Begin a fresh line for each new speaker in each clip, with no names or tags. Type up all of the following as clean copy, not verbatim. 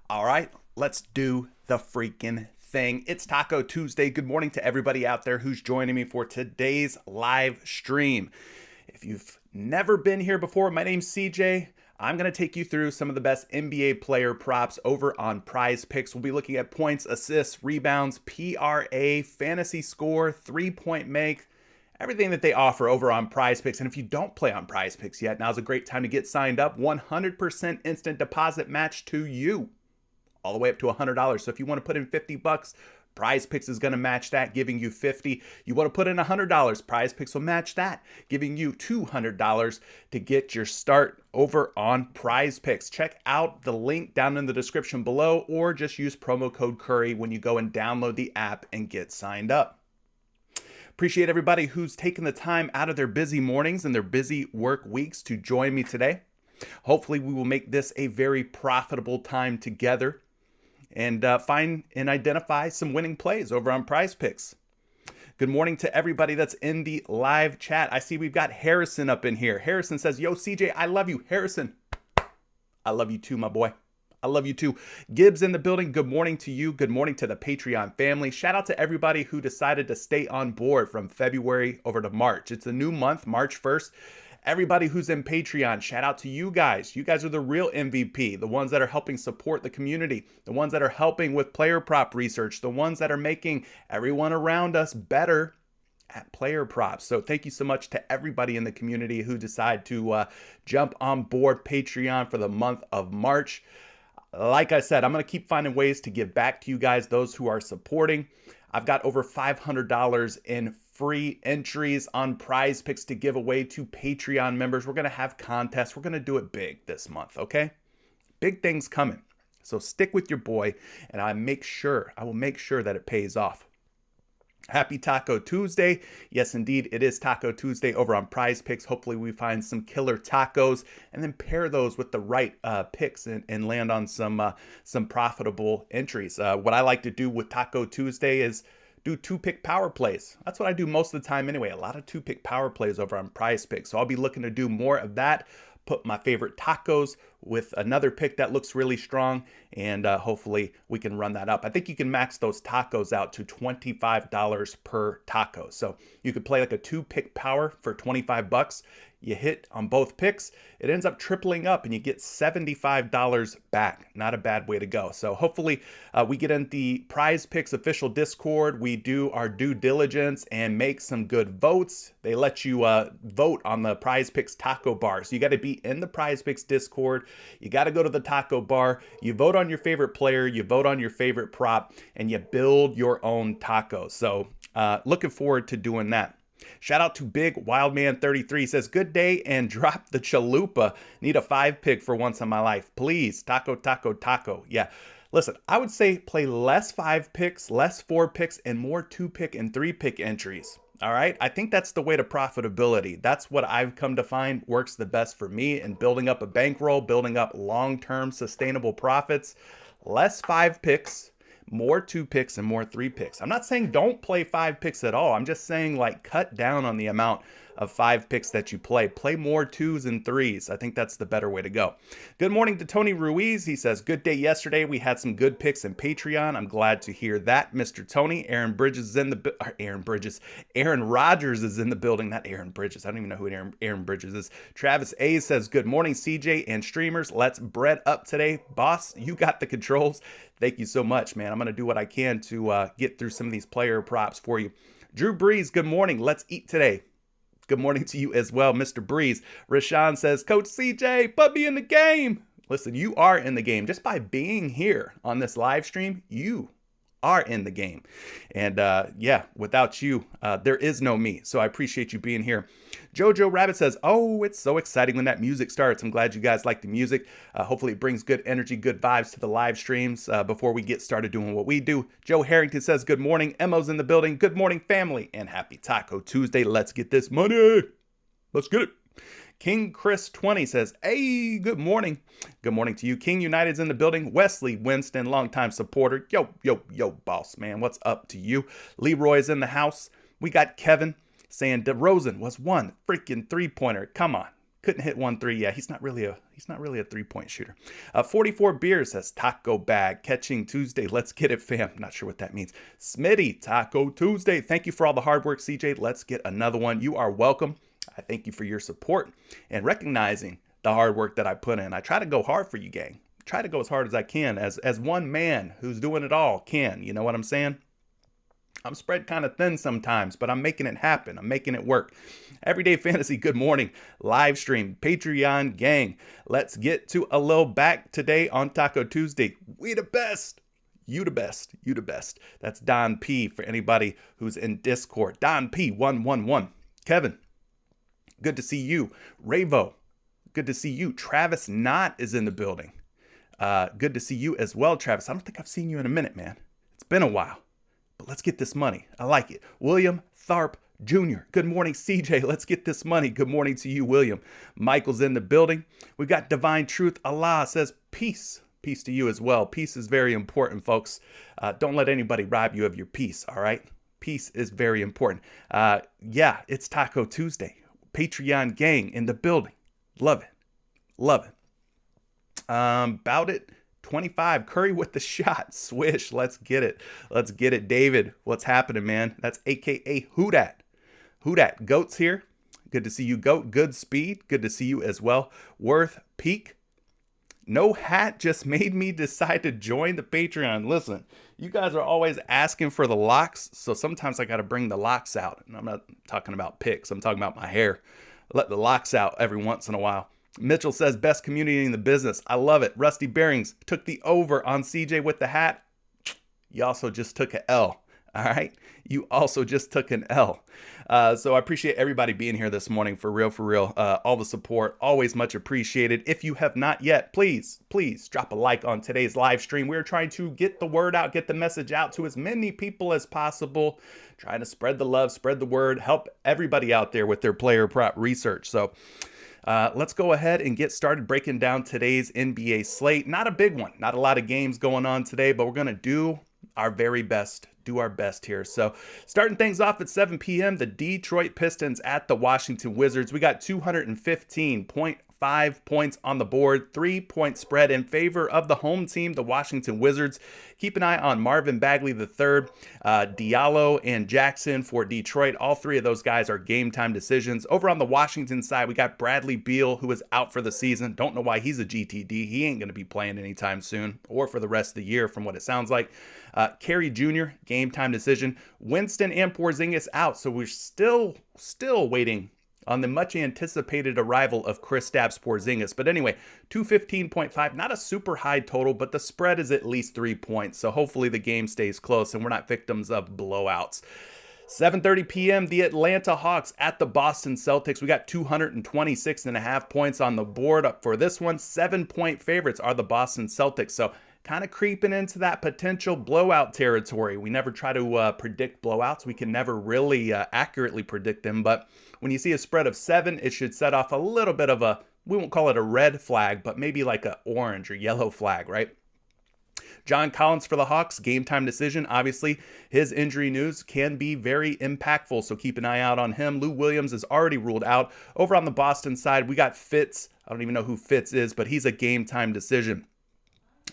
All right, let's do the freaking thing. It's Taco Tuesday. Good morning to everybody out there who's joining me for today's live stream. If you've never been here before, my name's CJ. I'm going to take you through some of the best NBA player props over on PrizePicks. We'll be looking at points, assists, rebounds, PRA, fantasy score, three-point make, everything that they offer over on PrizePicks. And if you don't play on PrizePicks yet, now's a great time to get signed up. 100% instant deposit match to you, all the way up to $100. So if you want to put in 50 bucks, PrizePicks is going to match that, giving you 50. You want to put in $100, PrizePicks will match that, giving you $200 to get your start over on PrizePicks. Check out the link down in the description below, or just use promo code Curry when you go and download the app and get signed up. Appreciate everybody who's taken the time out of their busy mornings and their busy work weeks to join me today. Hopefully we will make this a very profitable time together and find and identify some winning plays over on PrizePicks. Good morning to everybody that's in the live chat. I see we've got Harrison up in here. Harrison says, yo, CJ, I love you. Harrison, I love you too, my boy. I love you too. Gibbs in the building. Good morning to you. Good morning to the Patreon family. Shout out to everybody who decided to stay on board from February over to March. It's a new month, March 1st. Everybody who's in Patreon, shout out to you guys. You guys are the real MVP, the ones that are helping support the community, the ones that are helping with player prop research, the ones that are making everyone around us better at player props. So thank you so much to everybody in the community who decide to jump on board Patreon for the month of March. Like I said, I'm going to keep finding ways to give back to you guys, those who are supporting. I've got over $500 in free entries on PrizePicks to give away to Patreon members. We're going to have contests. We're going to do it big this month, okay? Big things coming. So stick with your boy, and I will make sure that it pays off. Happy Taco Tuesday. Yes, indeed, it is Taco Tuesday over on PrizePicks. Hopefully we find some killer tacos and then pair those with the right picks and land on some profitable entries. What I like to do with Taco Tuesday is do two-pick power plays. That's what I do most of the time anyway. A lot of two-pick power plays over on PrizePicks. So I'll be looking to do more of that. Put my favorite tacos with another pick that looks really strong, and hopefully we can run that up. I think you can max those tacos out to $25 per taco. So you could play like a two-pick power for 25 bucks. You hit on both picks, it ends up tripling up and you get $75 back. Not a bad way to go. So hopefully we get in the PrizePicks official Discord. We do our due diligence and make some good votes. They let you vote on the PrizePicks taco bar. So you got to be in the PrizePicks Discord. You got to go to the taco bar. You vote on your favorite player. You vote on your favorite prop, and you build your own tacos. So looking forward to doing that. Shout out to Big Wildman 33, says, good day and drop the chalupa. Need a 5-pick for once in my life. Please, taco, taco, taco. Yeah, listen, I would say play less 5 picks, less 4 picks, and more 2-pick and 3-pick entries. All right, I think that's the way to profitability. That's what I've come to find works the best for me in building up a bankroll, building up long-term sustainable profits. Less 5 picks, more 2 picks, and more 3 picks. I'm not saying don't play 5 picks at all. I'm just saying like cut down on the amount of 5 picks that you play. Play more 2s and 3s. I think that's the better way to go. Good morning to Tony Ruiz. He says, good day yesterday. We had some good picks in Patreon. I'm glad to hear that, Mr. Tony. Aaron Rodgers is in the building. Not Aaron Bridges. I don't even know who Aaron Bridges is. Travis A says, good morning, CJ and streamers. Let's bread up today. Boss, you got the controls. Thank you so much, man. I'm going to do what I can to get through some of these player props for you. Drew Breeze, good morning. Let's eat today. Good morning to you as well, Mr. Breeze. Rashawn says, Coach CJ, put me in the game. Listen, you are in the game. Just by being here on this live stream, you are in the game. And yeah, without you, there is no me. So I appreciate you being here. Jojo Rabbit says, oh, it's so exciting when that music starts. I'm glad you guys like the music. Hopefully it brings good energy, good vibes to the live streams before we get started doing what we do. Joe Harrington says, good morning. Emo's in the building. Good morning, family. And happy Taco Tuesday. Let's get this money. Let's get it. King Chris 20 says, hey, good morning. Good morning to you. King United's in the building. Wesley Winston, longtime supporter. Yo, boss, man. What's up to you? Leroy's in the house. We got Kevin saying DeRozan was one freaking three-pointer. Come on. couldn't hit 1-3. Yeah, he's not really a 3-point shooter. 44 beers says Taco Bag catching Tuesday. Let's get it, fam. Not sure what that means. Smitty, Taco Tuesday. Thank you for all the hard work, CJ. Let's get another one. You are welcome. I thank you for your support and recognizing the hard work that I put in. I try to go hard for you, gang. Try to go as hard as I can, as one man who's doing it all can. You know what I'm saying? I'm spread kind of thin sometimes, but I'm making it happen. I'm making it work. Everyday Fantasy, good morning. Live stream, Patreon gang. Let's get to a little back today on Taco Tuesday. We the best. You the best. You the best. That's Don P for anybody who's in Discord. Don P 111. Kevin, good to see you. Ravo, good to see you. Travis Knott is in the building. Good to see you as well, Travis. I don't think I've seen you in a minute, man. It's been a while. But let's get this money. I like it. William Tharp Jr. Good morning, CJ. Let's get this money. Good morning to you, William. Michael's in the building. We've got Divine Truth. Allah says peace. Peace to you as well. Peace is very important, folks. Don't let anybody rob you of your peace, all right? Peace is very important. Yeah, it's Taco Tuesday. Patreon gang in the building. Love it. Love it. About it. 25, Curry with the shot. Swish, let's get it. Let's get it. David, what's happening, man? That's AKA Who Dat. Who Dat? Goat's here. Good to see you, Goat. Good speed. Good to see you as well. Worth Peak. No hat just made me decide to join the Patreon. Listen, you guys are always asking for the locks, so sometimes I got to bring the locks out. And I'm not talking about picks. I'm talking about my hair. Let the locks out every once in a while. Mitchell says, best community in the business. I love it. Rusty Bearings took the over on CJ with the hat. You also just took an L. All right. You also just took an L. So I appreciate everybody being here this morning. For real. All the support. Always much appreciated. If you have not yet, please drop a like on today's live stream. We're trying to get the word out, get the message out to as many people as possible. Trying to spread the love, spread the word, help everybody out there with their player prop research. So let's go ahead and get started breaking down today's NBA slate. Not a big one, not a lot of games going on today, but we're going to do our very best, do our best here. So starting things off at 7 p.m., the Detroit Pistons at the Washington Wizards. We got 215.5 points on the board, 3-point spread in favor of the home team, the Washington Wizards. Keep an eye on Marvin Bagley III, Diallo, and Jackson for Detroit. All three of those guys are game time decisions. Over on the Washington side, we got Bradley Beal, who is out for the season. Don't know why he's a GTD. He ain't going to be playing anytime soon or for the rest of the year from what it sounds like. Carey Jr., game time decision. Winston and Porzingis out, so we're still waiting on the much anticipated arrival of Kristaps Porzingis. But anyway, 215.5, not a super high total, but the spread is at least 3 points. So hopefully the game stays close and we're not victims of blowouts. 7:30 p.m., the Atlanta Hawks at the Boston Celtics. We got 226.5 points on the board up for this one. 7-point favorites are the Boston Celtics. So kind of creeping into that potential blowout territory. We never try to predict blowouts. We can never really accurately predict them. But when you see a spread of 7, it should set off a little bit of a, we won't call it a red flag, but maybe like an orange or yellow flag, right? John Collins for the Hawks, game time decision. Obviously, his injury news can be very impactful, so keep an eye out on him. Lou Williams is already ruled out. Over on the Boston side, we got Fitz. I don't even know who Fitz is, but he's a game time decision.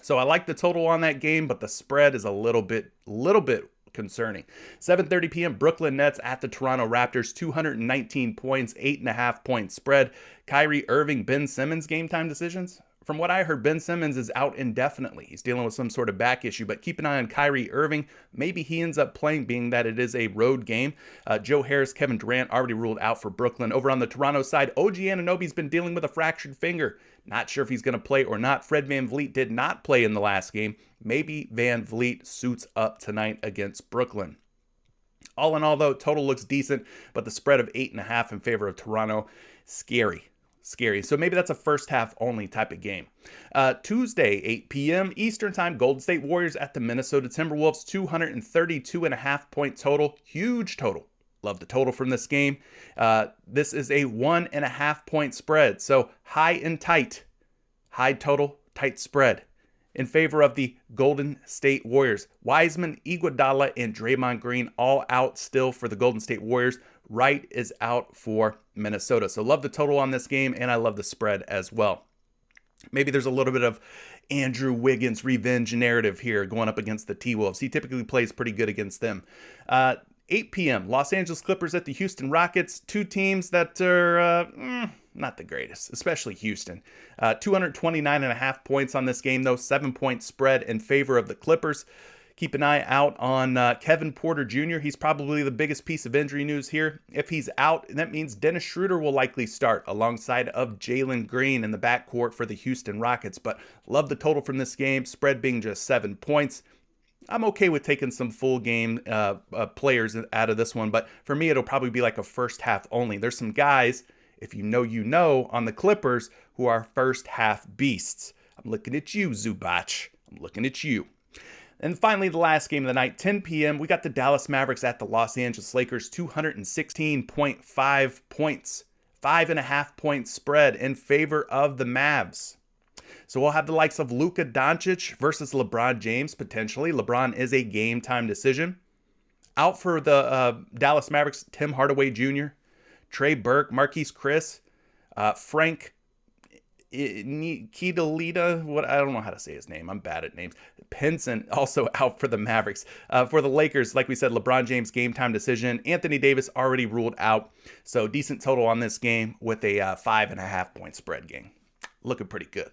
So I like the total on that game, but the spread is a little bit concerning. 7:30 p.m. Brooklyn Nets at the Toronto Raptors. 219 points, 8.5-point spread. Kyrie Irving, Ben Simmons game time decisions. From what I heard, Ben Simmons is out indefinitely. He's dealing with some sort of back issue, but keep an eye on Kyrie Irving. Maybe he ends up playing, being that it is a road game. Joe Harris, Kevin Durant already ruled out for Brooklyn. Over on the Toronto side, OG Anunoby's been dealing with a fractured finger. Not sure if he's going to play or not. Fred VanVleet did not play in the last game. Maybe VanVleet suits up tonight against Brooklyn. All in all, though, total looks decent, but the spread of 8.5 in favor of Toronto, scary. So maybe that's a first half only type of game. Tuesday, 8 p.m. Eastern time, Golden State Warriors at the Minnesota Timberwolves. 232.5-point total. Huge total. Love the total from this game. This is a 1.5-point spread. So high and tight. High total, tight spread in favor of the Golden State Warriors. Wiseman, Iguodala, and Draymond Green all out still for the Golden State Warriors. Wright is out for Minnesota. So love the total on this game, and I love the spread as well. Maybe there's a little bit of Andrew Wiggins revenge narrative here going up against the T-Wolves. He typically plays pretty good against them. 8 p.m., Los Angeles Clippers at the Houston Rockets. Two teams that are not the greatest, especially Houston. 229.5 points on this game, though. 7-point spread in favor of the Clippers. Keep an eye out on Kevin Porter Jr. He's probably the biggest piece of injury news here. If he's out, that means Dennis Schroeder will likely start alongside of Jalen Green in the backcourt for the Houston Rockets. But love the total from this game, spread being just 7 points. I'm okay with taking some full game players out of this one, but for me, it'll probably be like a first half only. There's some guys, if you know, on the Clippers who are first half beasts. I'm looking at you, Zubac. I'm looking at you. And finally, the last game of the night, 10 p.m., we got the Dallas Mavericks at the Los Angeles Lakers, 216.5 points, 5.5-point spread in favor of the Mavs. So we'll have the likes of Luka Doncic versus LeBron James, potentially. LeBron is a game-time decision. Out for the Dallas Mavericks, Tim Hardaway Jr., Trey Burke, Marquise Chris, Frank Kedalita, I don't know how to say his name. I'm bad at names. Pinson also out for the Mavericks. For the Lakers, like we said, LeBron James game time decision. Anthony Davis already ruled out. So decent total on this game with a 5.5-point spread game. Looking pretty good.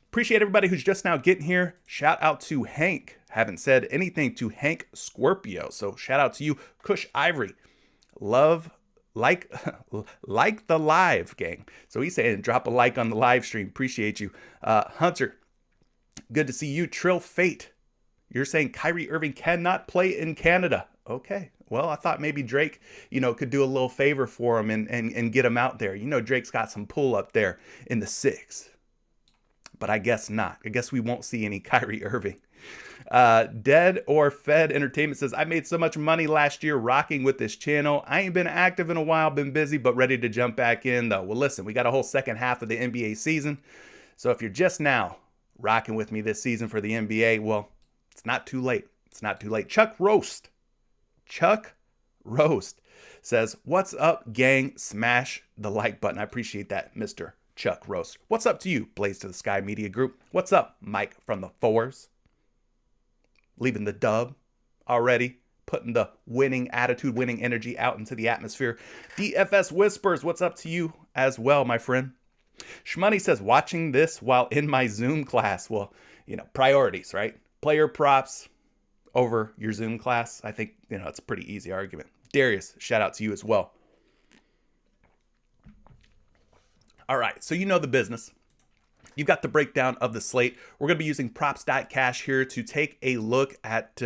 Appreciate everybody who's just now getting here. Shout out to Hank. Haven't said anything to Hank Scorpio. So shout out to you, Kush Ivory. Love. Like the live, gang. So he's saying drop a like on the live stream. Appreciate you. Hunter, good to see you. Trill Fate, you're saying Kyrie Irving cannot play in Canada. Okay. Well, I thought maybe Drake, could do a little favor for him and get him out there. Drake's got some pull up there in the 6. But I guess not. I guess we won't see any Kyrie Irving. Dead or Fed Entertainment says, I made so much money last year rocking with this channel. I ain't been active in a while, been busy, but ready to jump back in though. Well, listen, we got a whole second half of the NBA season. So if you're just now rocking with me this season for the NBA, well, it's not too late. Chuck Roast says, what's up, gang? Smash the like button. I appreciate that, Mr. Chuck Roast. What's up to you, Blaze to the Sky Media Group? What's up, Mike from the Fours? Leaving the dub already, putting the winning attitude, winning energy out into the atmosphere. DFS Whispers, what's up to you as well, my friend? Shmoney says, watching this while in my Zoom class. Well, priorities, right? Player props over your Zoom class. I think, it's a pretty easy argument. Darius, shout out to you as well. All right, so the business. You've got the breakdown of the slate. We're going to be using props.cash here to take a look at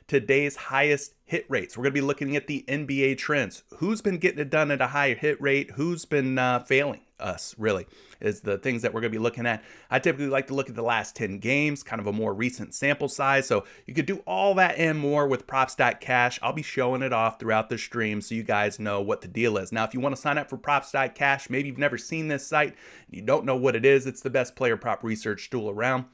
today's highest hit rates. We're going to be looking at the NBA trends. Who's been getting it done at a higher hit rate? Who's been failing us, really, is the things that we're going to be looking at. I typically like to look at the last 10 games, kind of a more recent sample size. So you could do all that and more with props.cash. I'll be showing it off throughout the stream so you guys know what the deal is. Now, if you want to sign up for props.cash, maybe you've never seen this site, you don't know what it is. It's the best player prop research tool around.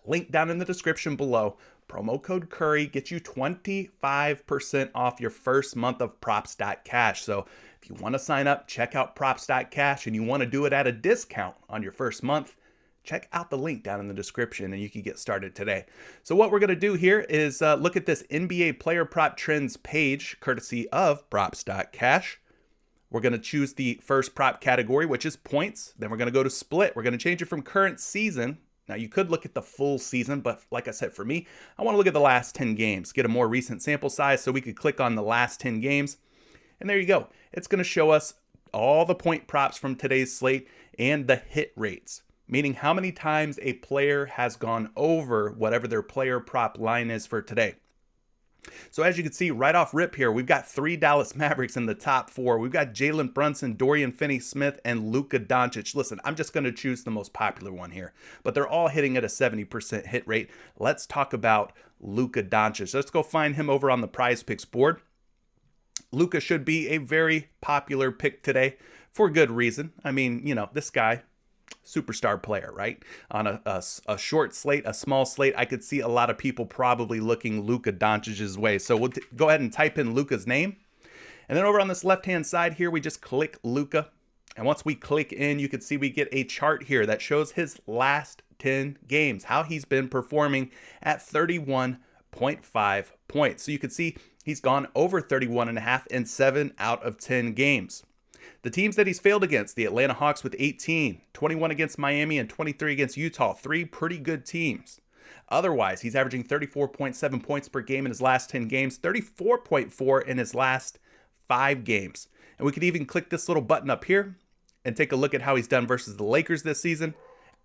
Link down in the description below. Promo code Curry gets you 25% off your first month of props.cash. So if you want to sign up, check out props.cash, and you want to do it at a discount on your first month, check out the link down in the description and you can get started today. So what we're going to do here is look at this NBA player prop trends page, courtesy of props.cash. We're going to choose the first prop category, which is points. Then we're going to go to split. We're going to change it from current season. Now, you could look at the full season, but like I said, for me, I want to look at the last 10 games, get a more recent sample size so we could click on the last 10 games. And there you go. It's going to show us all the point props from today's slate and the hit rates, meaning how many times a player has gone over whatever their player prop line is for today. So as you can see right off rip here, we've got 3 Dallas Mavericks in the top 4. We've got Jalen Brunson, Dorian Finney-Smith, and Luka Doncic. Listen, I'm just going to choose the most popular one here, but they're all hitting at a 70% hit rate. Let's talk about Luka Doncic. Let's go find him over on the PrizePicks board. Luka should be a very popular pick today for good reason. I mean, this guy, superstar player, right? On a short slate, a small slate, I could see a lot of people probably looking Luka Doncic's way. So we'll go ahead and type in Luka's name. And then over on this left-hand side here, we just click Luka. And once we click in, you can see we get a chart here that shows his last 10 games, how he's been performing at 31.5 points. So you can see he's gone over 31.5 in 7 out of 10 games. The teams that he's failed against, the Atlanta Hawks with 18, 21 against Miami, and 23 against Utah. 3 pretty good teams. Otherwise, he's averaging 34.7 points per game in his last 10 games, 34.4 in his last 5 games. And we could even click this little button up here and take a look at how he's done versus the Lakers this season.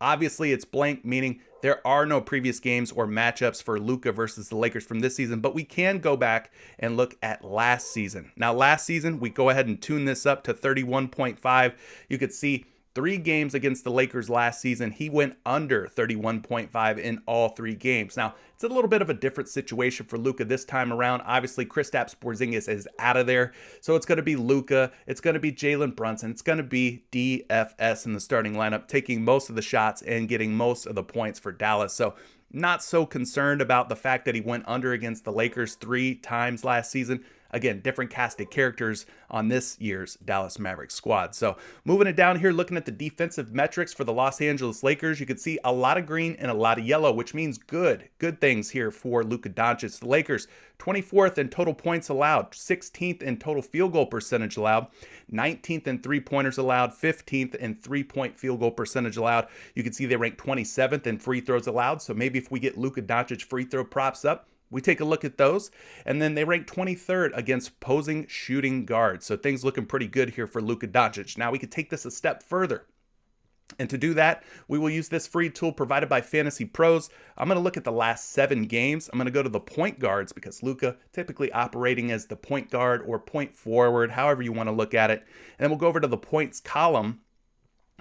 Obviously, it's blank, meaning there are no previous games or matchups for Luka versus the Lakers from this season, but we can go back and look at last season. Now, last season, we go ahead and tune this up to 31.5. You could see 3 games against the Lakers last season, he went under 31.5 in all 3 games. Now, it's a little bit of a different situation for Luka this time around. Obviously, Kristaps Porzingis is out of there, so it's going to be Luka, it's going to be Jalen Brunson, it's going to be DFS in the starting lineup, taking most of the shots and getting most of the points for Dallas. So not so concerned about the fact that he went under against the Lakers 3 times last season. Again, different casted characters on this year's Dallas Mavericks squad. So moving it down here, looking at the defensive metrics for the Los Angeles Lakers, you can see a lot of green and a lot of yellow, which means good things here for Luka Doncic. The Lakers, 24th in total points allowed, 16th in total field goal percentage allowed, 19th in three-pointers allowed, 15th in three-point field goal percentage allowed. You can see they rank 27th in free throws allowed. So maybe if we get Luka Doncic free throw props up, we take a look at those, and then they rank 23rd against opposing shooting guards. So things looking pretty good here for Luka Doncic. Now we could take this a step further. And to do that, we will use this free tool provided by Fantasy Pros. I'm going to look at the last 7 games. I'm going to go to the point guards because Luka typically operating as the point guard or point forward, however you want to look at it. And then we'll go over to the points column.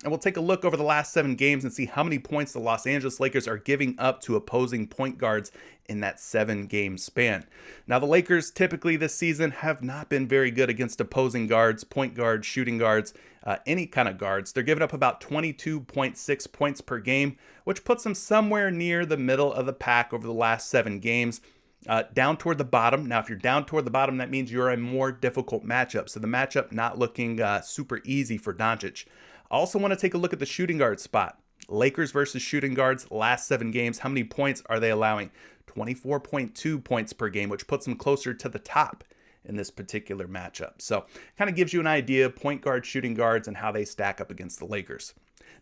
And we'll take a look over the last 7 games and see how many points the Los Angeles Lakers are giving up to opposing point guards in that 7-game span. Now, the Lakers typically this season have not been very good against opposing guards, point guards, shooting guards, any kind of guards. They're giving up about 22.6 points per game, which puts them somewhere near the middle of the pack over the last 7 games. Down toward the bottom. Now, if you're down toward the bottom, that means you're a more difficult matchup. So the matchup not looking super easy for Doncic. I also want to take a look at the shooting guard spot. Lakers versus shooting guards, last 7 games. How many points are they allowing? 24.2 points per game, which puts them closer to the top in this particular matchup. So kind of gives you an idea of point guard, shooting guards, and how they stack up against the Lakers.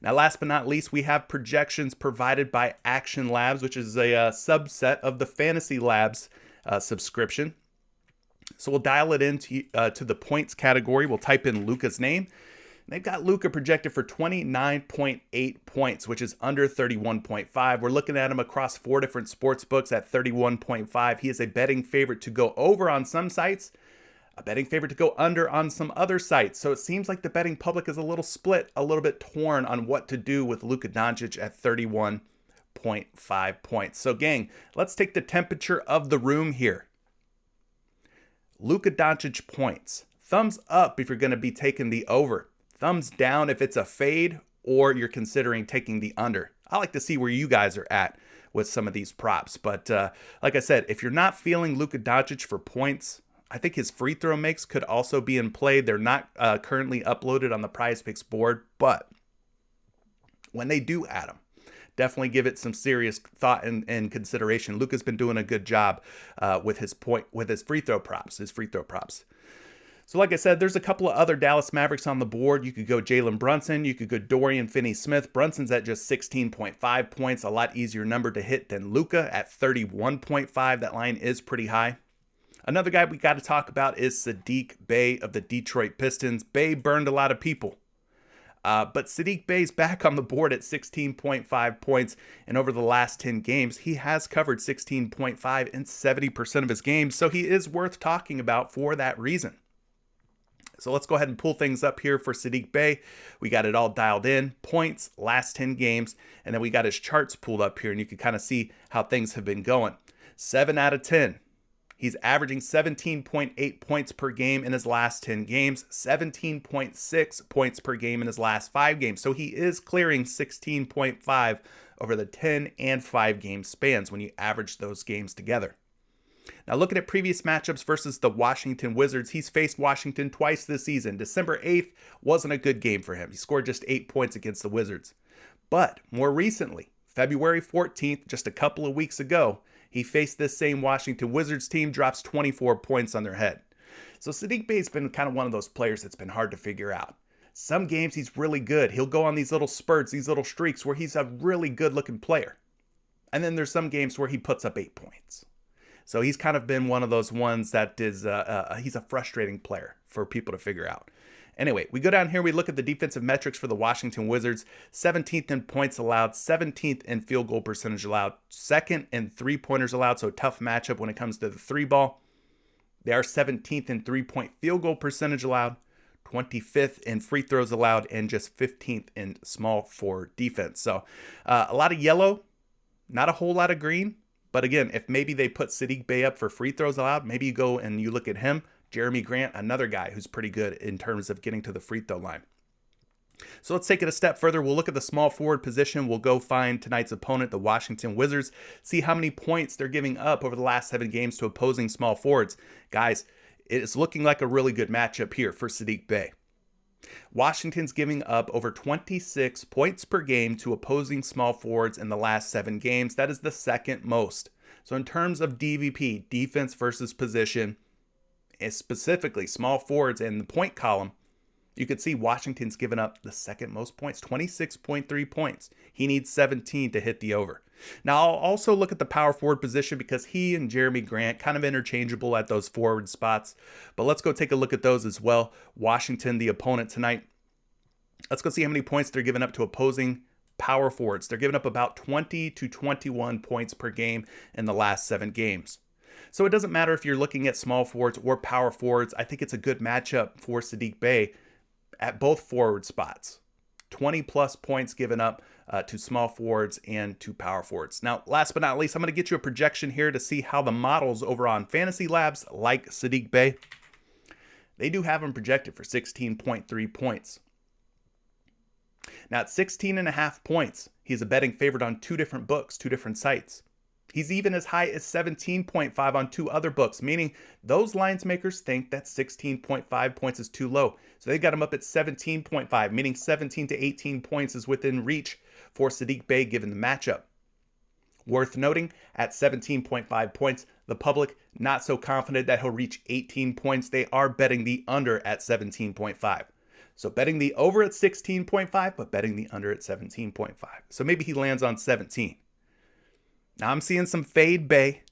Now, last but not least, we have projections provided by Action Labs, which is a subset of the Fantasy Labs subscription. So we'll dial it into to the points category. We'll type in Luka's name. They've got Luka projected for 29.8 points, which is under 31.5. We're looking at him across 4 different sports books at 31.5. He is a betting favorite to go over on some sites, a betting favorite to go under on some other sites. So it seems like the betting public is a little split, a little bit torn on what to do with Luka Doncic at 31.5 points. So gang, let's take the temperature of the room here. Luka Doncic points. Thumbs up if you're going to be taking the over. Thumbs down if it's a fade or you're considering taking the under. I like to see where you guys are at with some of these props. But like I said, if you're not feeling Luka Doncic for points, I think his free throw makes could also be in play. They're not currently uploaded on the PrizePicks board, but when they do add them, definitely give it some serious thought and consideration. Luka's been doing a good job with his free throw props. So like I said, there's a couple of other Dallas Mavericks on the board. You could go Jalen Brunson. You could go Dorian Finney-Smith. Brunson's at just 16.5 points, a lot easier number to hit than Luka at 31.5. That line is pretty high. Another guy we got to talk about is Sadiq Bey of the Detroit Pistons. Bey burned a lot of people. But Sadiq Bey's back on the board at 16.5 points. And over the last 10 games, he has covered 16.5 in 70% of his games. So he is worth talking about for that reason. So let's go ahead and pull things up here for Sadiq Bey. We got it all dialed in. Points, last 10 games. And then we got his charts pulled up here. And you can kind of see how things have been going. 7 out of 10. He's averaging 17.8 points per game in his last 10 games. 17.6 points per game in his last 5 games. So he is clearing 16.5 over the 10 and 5 game spans when you average those games together. Now, looking at previous matchups versus the Washington Wizards, he's faced Washington twice this season. December 8th wasn't a good game for him. He scored just 8 points against the Wizards. But more recently, February 14th, just a couple of weeks ago, he faced this same Washington Wizards team, drops 24 points on their head. So Sadiq Bey's been kind of one of those players that's been hard to figure out. Some games he's really good. He'll go on these little spurts, these little streaks where he's a really good looking player. And then there's some games where he puts up 8 points. So he's kind of been one of those ones that is, he's a frustrating player for people to figure out. Anyway, we go down here, we look at the defensive metrics for the Washington Wizards. 17th in points allowed, 17th in field goal percentage allowed, 2nd in three-pointers allowed, so tough matchup when it comes to the three ball. They are 17th in three-point field goal percentage allowed, 25th in free throws allowed, and just 15th in small forward defense. So a lot of yellow, not a whole lot of green. But again, if maybe they put Sadiq Bey up for free throws allowed, maybe you go and you look at him. Jeremy Grant, another guy who's pretty good in terms of getting to the free throw line. So let's take it a step further. We'll look at the small forward position. We'll go find tonight's opponent, the Washington Wizards, see how many points they're giving up over the last 7 games to opposing small forwards. Guys, it's looking like a really good matchup here for Sadiq Bey. Washington's giving up over 26 points per game to opposing small forwards in the last 7 games. That is the second most. So in terms of DVP, defense versus position, and specifically small forwards in the point column, you could see Washington's given up the second most points, 26.3 points. He needs 17 to hit the over. Now, I'll also look at the power forward position because he and Jeremy Grant kind of interchangeable at those forward spots. But let's go take a look at those as well. Washington, the opponent tonight. Let's go see how many points they're giving up to opposing power forwards. They're giving up about 20 to 21 points per game in the last 7 games. So it doesn't matter if you're looking at small forwards or power forwards. I think it's a good matchup for Sadiq Bey at both forward spots. 20 plus points given up to small forwards and to power forwards. Now, last but not least, I'm going to get you a projection here to see how the models over on Fantasy Labs like Sadiq Bey. They do have him projected for 16.3 points. Now, at 16.5 points, he's a betting favorite on 2 different books, 2 different sites. He's even as high as 17.5 on 2 other books, meaning those lines makers think that 16.5 points is too low. So they got him up at 17.5, meaning 17 to 18 points is within reach for Sadiq Bey given the matchup. Worth noting, at 17.5 points, the public not so confident that he'll reach 18 points. They are betting the under at 17.5. So betting the over at 16.5, but betting the under at 17.5. So maybe he lands on 17. Now I'm seeing some fade Bey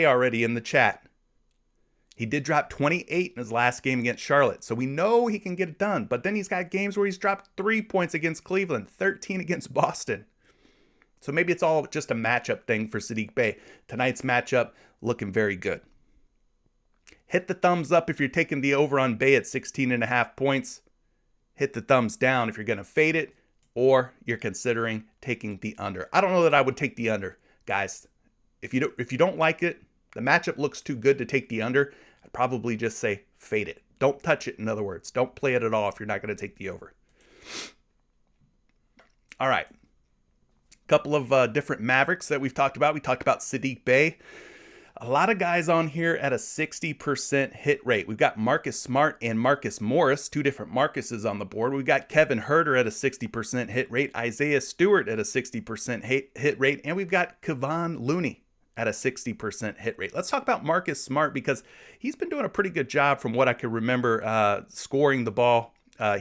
already in the chat. He did drop 28 in his last game against Charlotte, so we know he can get it done. But then he's got games where he's dropped 3 points against Cleveland, 13 against Boston. So maybe it's all just a matchup thing for Sadiq Bey. Tonight's matchup looking very good. Hit the thumbs up if you're taking the over on Bey at 16.5 points. Hit the thumbs down if you're going to fade it, or you're considering taking the under. I don't know that I would take the under, guys. If you don't like it, the matchup looks too good to take the under, I'd probably just say fade it. Don't touch it, in other words. Don't play it at all if you're not going to take the over. All right. A couple of different Mavericks that we've talked about. We talked about Sadiq Bey. A lot of guys on here at a 60% hit rate. We've got Marcus Smart and Marcus Morris, 2 different Marcuses on the board. We've got Kevin Huerter at a 60% hit rate, Isaiah Stewart at a 60% hit rate, and we've got Kevon Looney at a 60% hit rate. Let's talk about Marcus Smart because he's been doing a pretty good job from what I can remember scoring the ball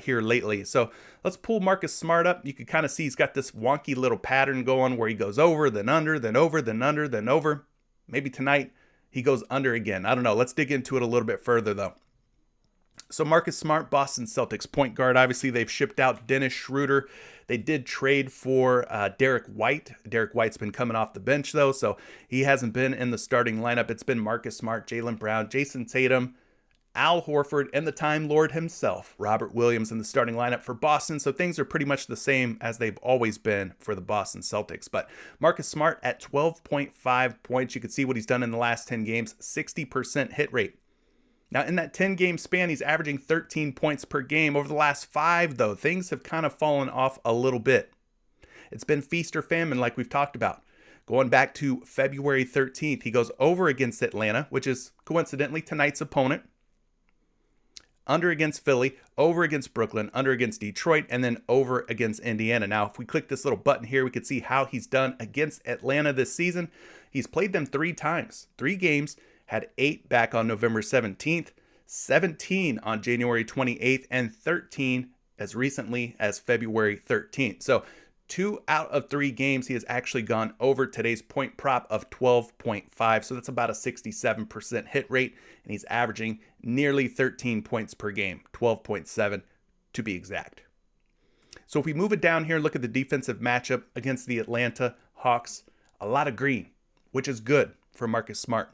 here lately. So let's pull Marcus Smart up. You can kind of see he's got this wonky little pattern going where he goes over, then under, then over, then under, then over. Maybe tonight he goes under again. I don't know. Let's dig into it a little bit further, though. So Marcus Smart, Boston Celtics point guard. Obviously, they've shipped out Dennis Schroeder. They did trade for Derek White. Derek White's been coming off the bench, though, so he hasn't been in the starting lineup. It's been Marcus Smart, Jaylen Brown, Jason Tatum, Al Horford, and the Time Lord himself, Robert Williams, in the starting lineup for Boston. So things are pretty much the same as they've always been for the Boston Celtics. But Marcus Smart at 12.5 points. You can see what he's done in the last 10 games, 60% hit rate. Now, in that 10-game span, he's averaging 13 points per game. Over the last 5, though, things have kind of fallen off a little bit. It's been feast or famine like we've talked about. Going back to February 13th, he goes over against Atlanta, which is coincidentally tonight's opponent. Under against Philly, over against Brooklyn, under against Detroit, and then over against Indiana. Now, if we click this little button here, we can see how he's done against Atlanta this season. He's played them 3 times, 3 games, had 8 back on November 17th, 17 on January 28th, and 13 as recently as February 13th. So 2 out of 3 games, he has actually gone over today's point prop of 12.5. So that's about a 67% hit rate. And he's averaging nearly 13 points per game, 12.7 to be exact. So if we move it down here, look at the defensive matchup against the Atlanta Hawks. A lot of green, which is good for Marcus Smart.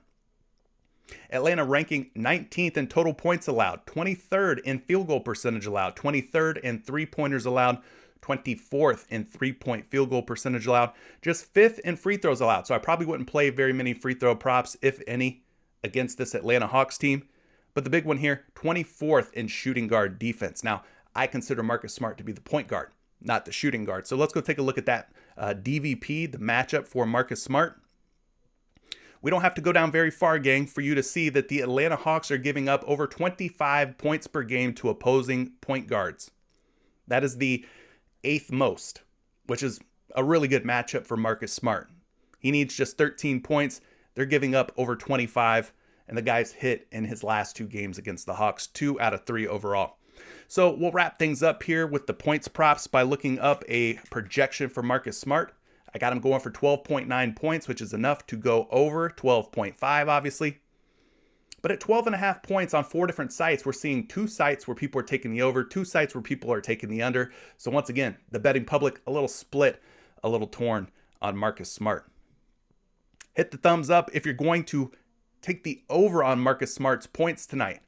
Atlanta ranking 19th in total points allowed, 23rd in field goal percentage allowed, 23rd in three-pointers allowed, 24th in three-point field goal percentage allowed, just 5th in free throws allowed. So I probably wouldn't play very many free throw props, if any, against this Atlanta Hawks team. But the big one here, 24th in shooting guard defense. Now, I consider Marcus Smart to be the point guard, not the shooting guard. So let's go take a look at that DVP, the matchup for Marcus Smart. We don't have to go down very far, gang, for you to see that the Atlanta Hawks are giving up over 25 points per game to opposing point guards. That is the 8th most, which is a really good matchup for Marcus Smart. He needs just 13 points. They're giving up over 25, and the guy's hit in his last 2 games against the Hawks, 2 out of 3 overall. So we'll wrap things up here with the points props by looking up a projection for Marcus Smart. I got him going for 12.9 points, which is enough to go over 12.5, obviously. But at 12.5 points on 4 different sites, we're seeing 2 sites where people are taking the over, 2 sites where people are taking the under. So once again, the betting public, a little split, a little torn on Marcus Smart. Hit the thumbs up if you're going to take the over on Marcus Smart's points tonight.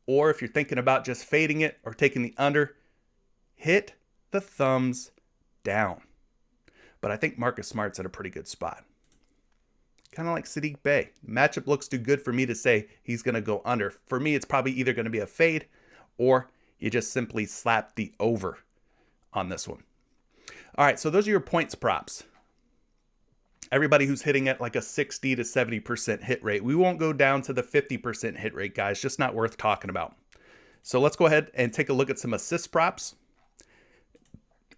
Or if you're thinking about just fading it or taking the under, hit the thumbs down. But I think Marcus Smart's at a pretty good spot. Kind of like Sadiq Bey. The matchup looks too good for me to say he's going to go under. For me, it's probably either going to be a fade or you just simply slap the over on this one. All right, so those are your points props. Everybody who's hitting at like a 60 to 70% hit rate. We won't go down to the 50% hit rate, guys. Just not worth talking about. So let's go ahead and take a look at some assist props.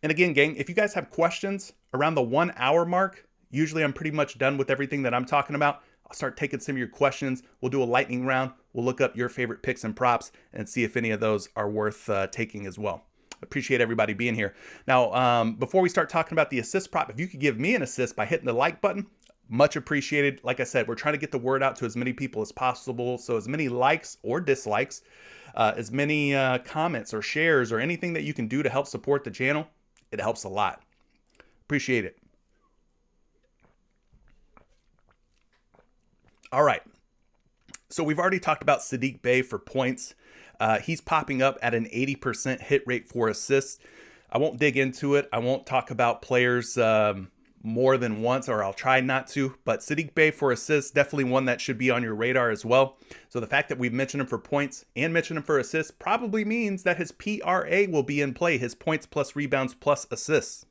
And again, gang, if you guys have questions around the 1 hour mark, usually I'm pretty much done with everything that I'm talking about. I'll start taking some of your questions. We'll do a lightning round. We'll look up your favorite picks and props and see if any of those are worth taking as well. Appreciate everybody being here. Now, before we start talking about the assist prop, if you could give me an assist by hitting the like button, much appreciated. Like I said, we're trying to get the word out to as many people as possible. So as many likes or dislikes, as many comments or shares or anything that you can do to help support the channel, it helps a lot. Appreciate it. All right. So we've already talked about Sadiq Bey for points. He's popping up at an 80% hit rate for assists. I won't dig into it. I won't talk about players more than once, or I'll try not to. But Sadiq Bey for assists, definitely one that should be on your radar as well. So the fact that we've mentioned him for points and mentioned him for assists probably means that his PRA will be in play, his points plus rebounds plus assists.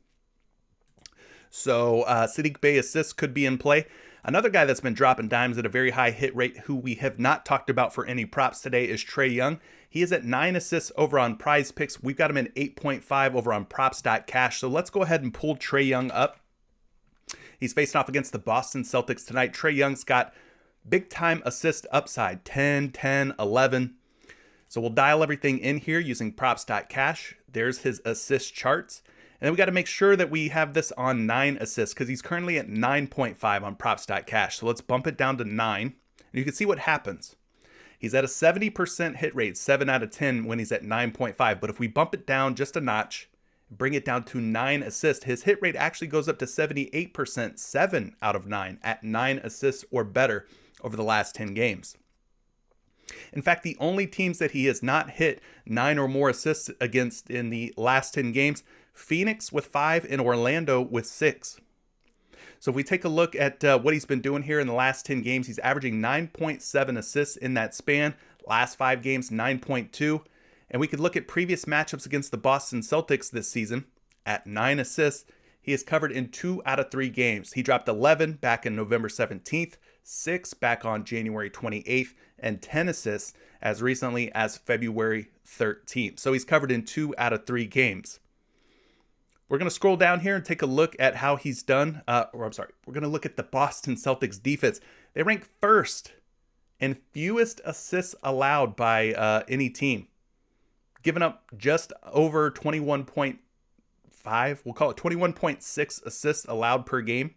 So Sadiq Bey assists could be in play. Another guy that's been dropping dimes at a very high hit rate who we have not talked about for any props today is Trae Young. He is at 9 assists over on PrizePicks. We've got him in 8.5 over on props.cash. So let's go ahead and pull Trae Young up. He's facing off against the Boston Celtics tonight. Trae Young's got big time assist upside, 10, 10, 11. So we'll dial everything in here using props.cash. There's his assist charts. And then we got to make sure that we have this on 9 assists because he's currently at 9.5 on props.cash. So let's bump it down to 9. And you can see what happens. He's at a 70% hit rate, 7 out of 10 when he's at 9.5. But if we bump it down just a notch, bring it down to 9 assists, his hit rate actually goes up to 78%, 7 out of 9 at 9 assists or better over the last 10 games. In fact, the only teams that he has not hit 9 or more assists against in the last 10 games, Phoenix with 5 and Orlando with 6. So if we take a look at what he's been doing here in the last 10 games, he's averaging 9.7 assists in that span. Last 5 games, 9.2. And we could look at previous matchups against the Boston Celtics this season at 9 assists. He has covered in 2 out of 3 games. He dropped 11 back in November 17th, 6 back on January 28th, and 10 assists as recently as February 13th. So he's covered in 2 out of 3 games. We're going to scroll down here and take a look at how he's done. We're going to look at the Boston Celtics defense. They rank first in fewest assists allowed by any team, giving up just over 21.5, we'll call it 21.6 assists allowed per game.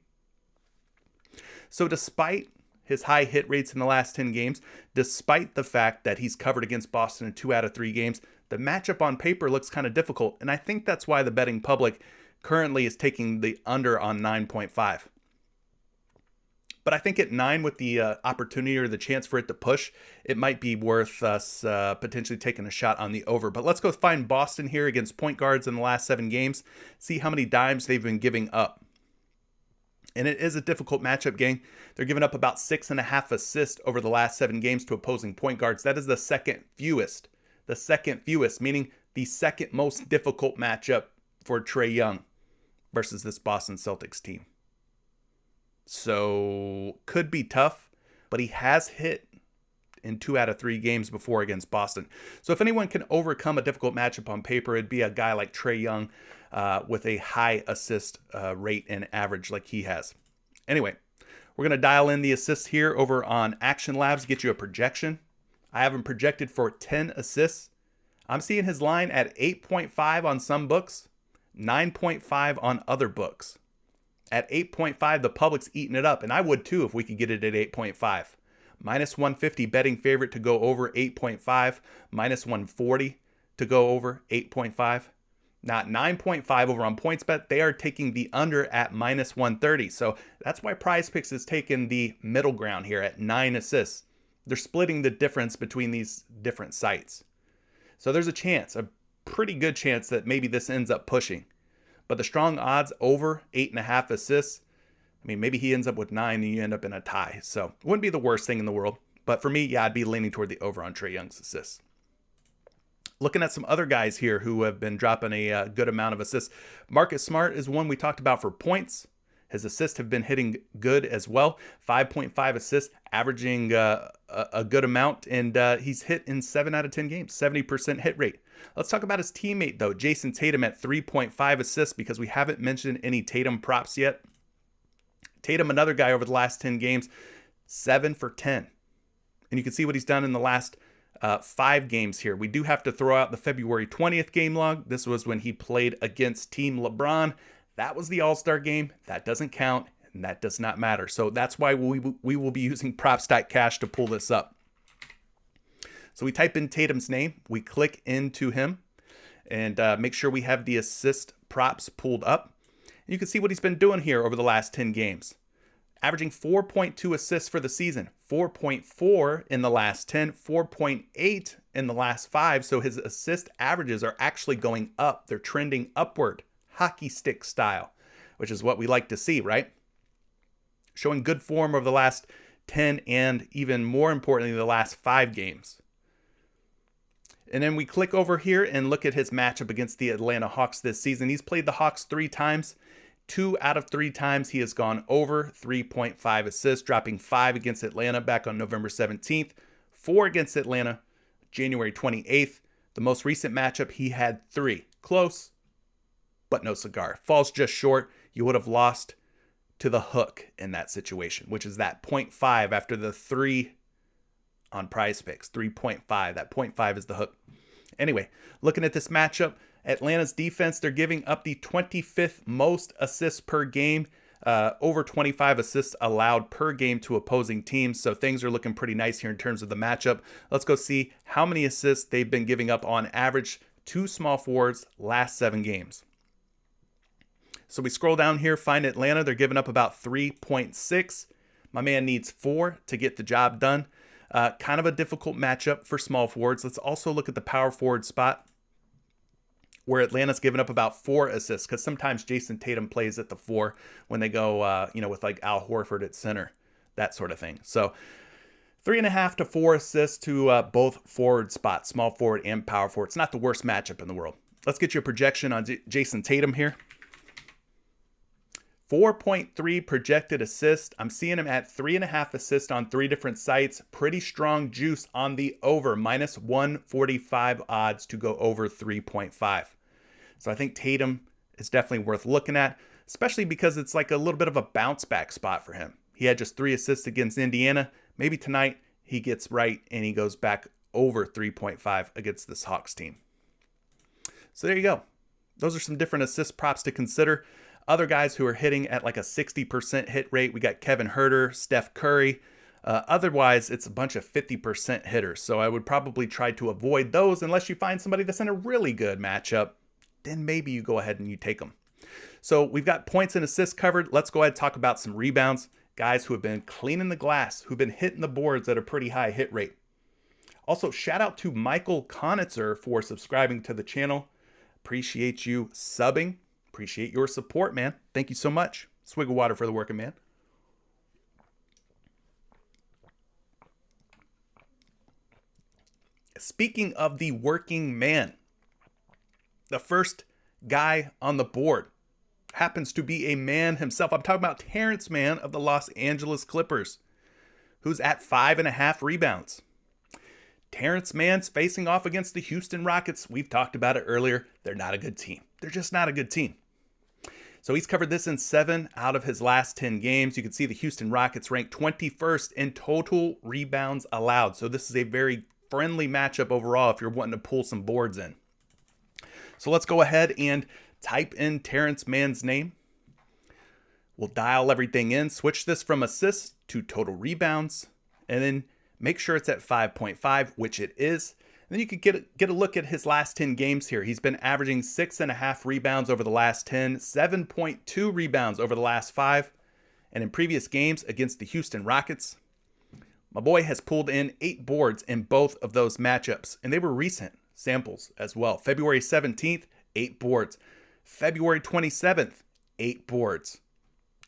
So despite his high hit rates in the last 10 games, despite the fact that he's covered against Boston in 2 out of 3 games, the matchup on paper looks kind of difficult. And I think that's why the betting public currently is taking the under on 9.5. But I think at 9, with the opportunity or the chance for it to push, it might be worth us potentially taking a shot on the over. But let's go find Boston here against point guards in the last 7 games, see how many dimes they've been giving up. And it is a difficult matchup, gang. They're giving up about 6.5 assists over the last 7 games to opposing point guards. That is the second fewest. The second fewest, meaning the second most difficult matchup for Trae Young versus this Boston Celtics team. So could be tough, but he has hit in 2 out of 3 games before against Boston. So if anyone can overcome a difficult matchup on paper, it'd be a guy like Trae Young with a high assist rate and average like he has. Anyway, we're going to dial in the assists here over on Action Labs, get you a projection. I have him projected for 10 assists. I'm seeing his line at 8.5 on some books, 9.5 on other books. At 8.5, the public's eating it up, and I would too if we could get it at 8.5. Minus 150 betting favorite to go over 8.5, minus 140 to go over 8.5. Not 9.5 over on PointsBet. They are taking the under at minus 130. So that's why PrizePicks is taking the middle ground here at 9 assists. They're splitting the difference between these different sites. So there's a chance, a pretty good chance that maybe this ends up pushing. But the strong odds over 8.5 assists, I mean, maybe he ends up with 9 and you end up in a tie. So it wouldn't be the worst thing in the world. But for me, yeah, I'd be leaning toward the over on Trae Young's assists. Looking at some other guys here who have been dropping a good amount of assists. Marcus Smart is one we talked about for points. His assists have been hitting good as well. 5.5 assists, averaging a good amount. And he's hit in 7 out of 10 games, 70% hit rate. Let's talk about his teammate, though. Jason Tatum at 3.5 assists, because we haven't mentioned any Tatum props yet. Tatum, another guy over the last 10 games, 7 for 10. And you can see what he's done in the last 5 games here. We do have to throw out the February 20th game log. This was when he played against Team LeBron. That was the All-Star game. That doesn't count, and that does not matter. So that's why we will be using Prop.Cash to pull this up. So we type in Tatum's name. We click into him and make sure we have the assist props pulled up. And you can see what he's been doing here over the last 10 games. Averaging 4.2 assists for the season, 4.4 in the last 10, 4.8 in the last 5. So his assist averages are actually going up. They're trending upward, hockey stick style, which is what we like to see, right? Showing good form over the last 10 and even more importantly, the last 5 games. And then we click over here and look at his matchup against the Atlanta Hawks this season. He's played the Hawks 3 times. 2 out of 3 times he has gone over 3.5 assists, dropping 5 against Atlanta back on November 17th, 4 against Atlanta, January 28th. The most recent matchup, he had 3. Close, but no cigar. Falls just short. You would have lost to the hook in that situation, which is that 0.5 after the 3 on PrizePicks, 3.5. That 0.5 is the hook. Anyway, looking at this matchup, Atlanta's defense, they're giving up the 25th most assists per game, over 25 assists allowed per game to opposing teams. So things are looking pretty nice here in terms of the matchup. Let's go see how many assists they've been giving up on average to small forwards last 7 games. So we scroll down here, find Atlanta. They're giving up about 3.6. My man needs 4 to get the job done. Kind of a difficult matchup for small forwards. Let's also look at the power forward spot, where Atlanta's given up about 4 assists, because sometimes Jason Tatum plays at the 4 when they go, with like Al Horford at center, that sort of thing. So 3.5 to 4 assists to both forward spots, small forward and power forward. It's not the worst matchup in the world. Let's get you a projection on Jason Tatum here. 4.3 projected assist. I'm seeing him at 3.5 assists on 3 different sites. Pretty strong juice on the over, minus 145 odds to go over 3.5. So I think Tatum is definitely worth looking at, especially because it's like a little bit of a bounce back spot for him. He had just 3 assists against Indiana. Maybe tonight he gets right and he goes back over 3.5 against this Hawks team. So there you go. Those are some different assist props to consider. Other guys who are hitting at like a 60% hit rate, we got Kevin Huerter, Steph Curry. Otherwise, it's a bunch of 50% hitters. So I would probably try to avoid those unless you find somebody that's in a really good matchup. Then maybe you go ahead and you take them. So we've got points and assists covered. Let's go ahead and talk about some rebounds. Guys who have been cleaning the glass, who've been hitting the boards at a pretty high hit rate. Also, shout out to Michael Conitzer for subscribing to the channel. Appreciate you subbing. Appreciate your support, man. Thank you so much. Swig of water for the working man. Speaking of the working man, the first guy on the board happens to be a man himself. I'm talking about Terrence Mann of the Los Angeles Clippers, who's at 5.5 rebounds. Terrence Mann's facing off against the Houston Rockets. We've talked about it earlier. They're not a good team. They're just not a good team. So he's covered this in 7 out of his last 10 games. You can see the Houston Rockets ranked 21st in total rebounds allowed. So this is a very friendly matchup overall if you're wanting to pull some boards in. So let's go ahead and type in Terrence Mann's name. We'll dial everything in, switch this from assists to total rebounds, and then make sure it's at 5.5, which it is. And then you could get a look at his last 10 games here. He's been averaging 6.5 rebounds over the last 10, 7.2 rebounds over the last 5. And in previous games against the Houston Rockets, my boy has pulled in 8 boards in both of those matchups. And they were recent samples as well. February 17th, 8 boards. February 27th, 8 boards.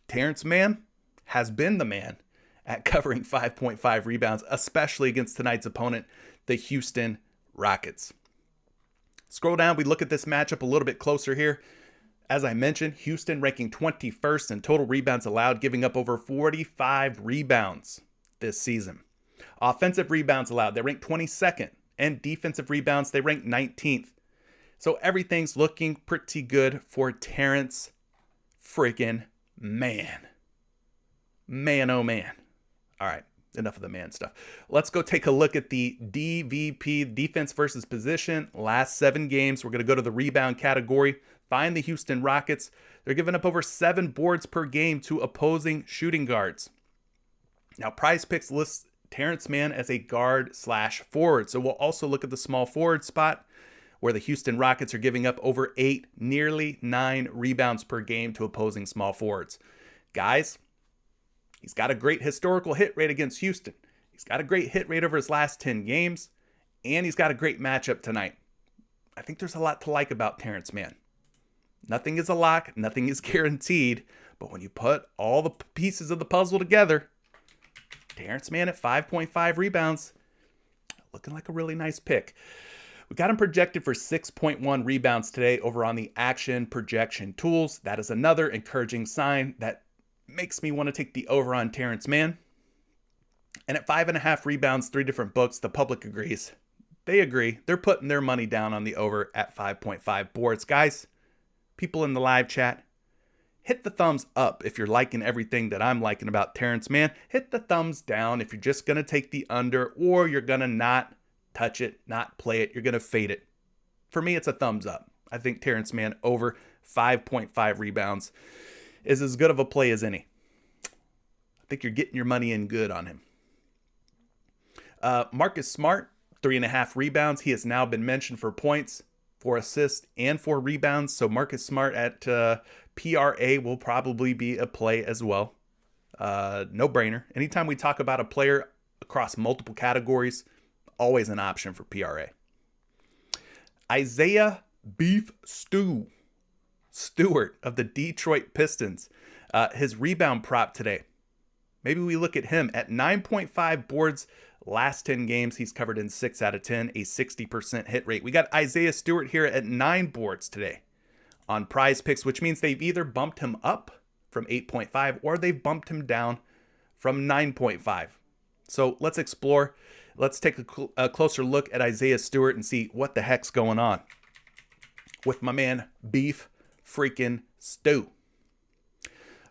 Terrence Mann has been the man at covering 5.5 rebounds, especially against tonight's opponent, the Houston Rockets. Scroll down, we look at this matchup a little bit closer here. As I mentioned, Houston ranking 21st in total rebounds allowed, giving up over 45 rebounds this season. Offensive rebounds allowed, they rank 22nd, and defensive rebounds, they rank 19th. So everything's looking pretty good for Terrence freaking Mann. Man, oh man. All right, enough of the man stuff. Let's go take a look at the DVP, defense versus position. Last 7 games, we're going to go to the rebound category. Find the Houston Rockets. They're giving up over 7 boards per game to opposing shooting guards. Now, PrizePicks lists Terrence Mann as a guard/forward. So we'll also look at the small forward spot where the Houston Rockets are giving up over 8, nearly 9 rebounds per game to opposing small forwards. Guys, he's got a great historical hit rate against Houston. He's got a great hit rate over his last 10 games, and he's got a great matchup tonight. I think there's a lot to like about Terrence Mann. Nothing is a lock, nothing is guaranteed, but when you put all the pieces of the puzzle together, Terrence Mann at 5.5 rebounds, looking like a really nice pick. We got him projected for 6.1 rebounds today over on the action projection tools. That is another encouraging sign that makes me want to take the over on Terrence Mann. And at 5.5 rebounds, 3 different books, the public agrees. They agree. They're putting their money down on the over at 5.5 boards. Guys, people in the live chat, hit the thumbs up if you're liking everything that I'm liking about Terrence Mann. Hit the thumbs down if you're just going to take the under or you're going to not touch it, not play it. You're going to fade it. For me, it's a thumbs up. I think Terrence Mann over 5.5 rebounds is as good of a play as any. I think you're getting your money in good on him. Marcus Smart, 3.5 rebounds. He has now been mentioned for points, for assists, and for rebounds. So Marcus Smart at PRA will probably be a play as well. No brainer. Anytime we talk about a player across multiple categories, always an option for PRA. Isaiah Beef Stewart of the Detroit Pistons. His rebound prop today. Maybe we look at him at 9.5 boards. Last 10 games, he's covered in 6 out of 10, a 60% hit rate. We got Isaiah Stewart here at 9 boards today on PrizePicks, which means they've either bumped him up from 8.5, or they've bumped him down from 9.5. So let's explore. Let's take a closer look at Isaiah Stewart and see what the heck's going on with my man Beef freaking Stew.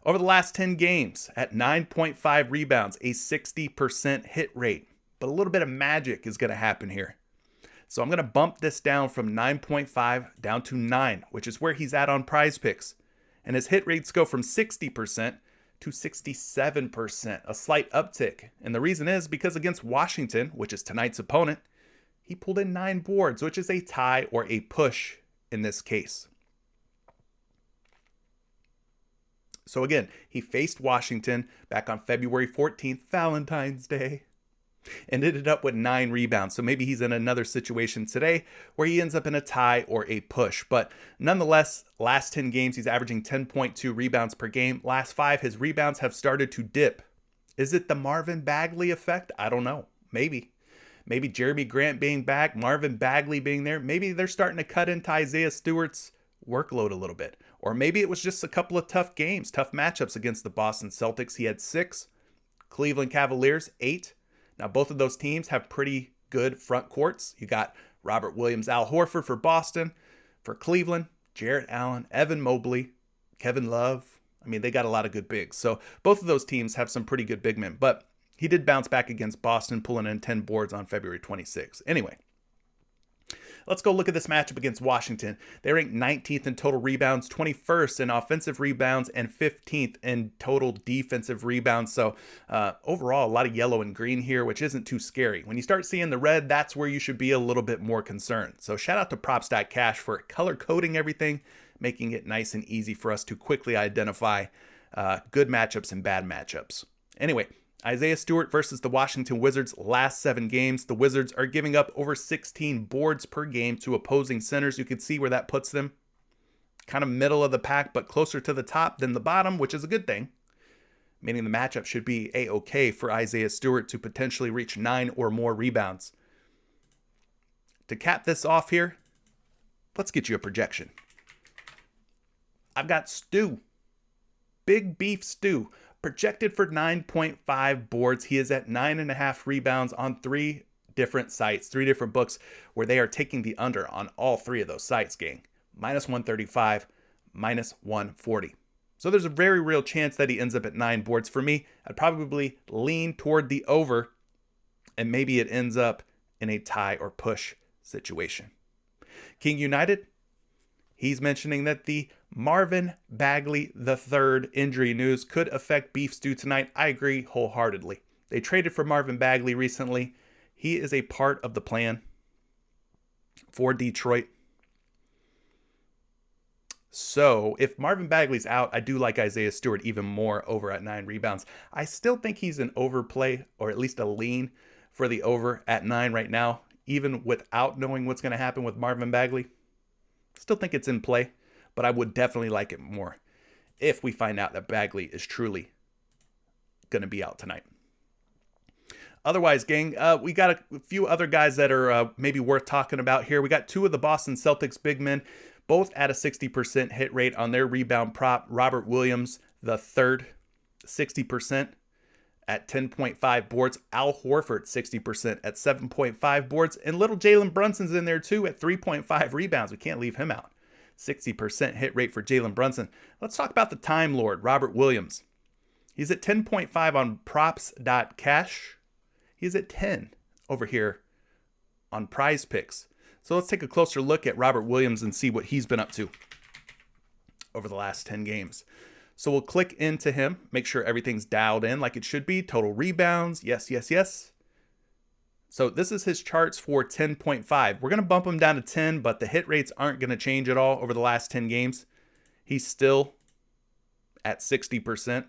Over the last 10 games, at 9.5 rebounds, a 60% hit rate. But a little bit of magic is going to happen here. So I'm going to bump this down from 9.5 down to 9, which is where he's at on PrizePicks. And his hit rates go from 60% to 67%, a slight uptick. And the reason is because against Washington, which is tonight's opponent, he pulled in 9 boards, which is a tie or a push in this case. So again, he faced Washington back on February 14th, Valentine's Day, and ended up with 9 rebounds. So maybe he's in another situation today where he ends up in a tie or a push. But nonetheless, last 10 games, he's averaging 10.2 rebounds per game. Last 5, his rebounds have started to dip. Is it the Marvin Bagley effect? I don't know. Maybe Jeremy Grant being back, Marvin Bagley being there. Maybe they're starting to cut into Isaiah Stewart's workload a little bit. Or maybe it was just a couple of tough games, tough matchups against the Boston Celtics. He had 6. Cleveland Cavaliers, 8. Now, both of those teams have pretty good front courts. You got Robert Williams, Al Horford for Boston. For Cleveland, Jarrett Allen, Evan Mobley, Kevin Love. I mean, they got a lot of good bigs. So both of those teams have some pretty good big men. But he did bounce back against Boston, pulling in 10 boards on February 26th. Anyway, let's go look at this matchup against Washington. They ranked 19th in total rebounds, 21st in offensive rebounds, and 15th in total defensive rebounds. So overall, a lot of yellow and green here, which isn't too scary. When you start seeing the red, that's where you should be a little bit more concerned. So shout out to props.cash for color coding everything, making it nice and easy for us to quickly identify good matchups and bad matchups. Anyway, Isaiah Stewart versus the Washington Wizards. Last 7 games, the Wizards are giving up over 16 boards per game to opposing centers. You can see where that puts them kind of middle of the pack, but closer to the top than the bottom, which is a good thing, meaning the matchup should be a-okay for Isaiah Stewart to potentially reach 9 or more rebounds. To cap this off here, let's get you a projection. I've got Stew, Big Beef Stew, projected for 9.5 boards. He is at 9.5 rebounds on 3 different sites, 3 different books where they are taking the under on all 3 of those sites, gang. -135, -140. So there's a very real chance that he ends up at 9 boards. For me, I'd probably lean toward the over, and maybe it ends up in a tie or push situation. King United, he's mentioning that the Marvin Bagley III injury news could affect Beef Stew tonight. I agree wholeheartedly. They traded for Marvin Bagley recently. He is a part of the plan for Detroit. So if Marvin Bagley's out, I do like Isaiah Stewart even more over at 9 rebounds. I still think he's an overplay, or at least a lean for the over at 9 right now, even without knowing what's going to happen with Marvin Bagley. Still think it's in play, but I would definitely like it more if we find out that Bagley is truly going to be out tonight. Otherwise, gang, we got a few other guys that are maybe worth talking about here. We got 2 of the Boston Celtics big men, both at a 60% hit rate on their rebound prop. Robert Williams, the third, 60% at 10.5 boards. Al Horford, 60% at 7.5 boards. And little Jalen Brunson's in there too at 3.5 rebounds. We can't leave him out. 60% hit rate for Jalen Brunson. Let's talk about the Time Lord, Robert Williams. He's at 10.5 on props.cash. He's at 10 over here on PrizePicks. So let's take a closer look at Robert Williams and see what he's been up to over the last 10 games. So we'll click into him, make sure everything's dialed in like it should be. Total rebounds, yes, yes, yes. So this is his charts for 10.5. We're going to bump him down to 10, but the hit rates aren't going to change at all over the last 10 games. He's still at 60%.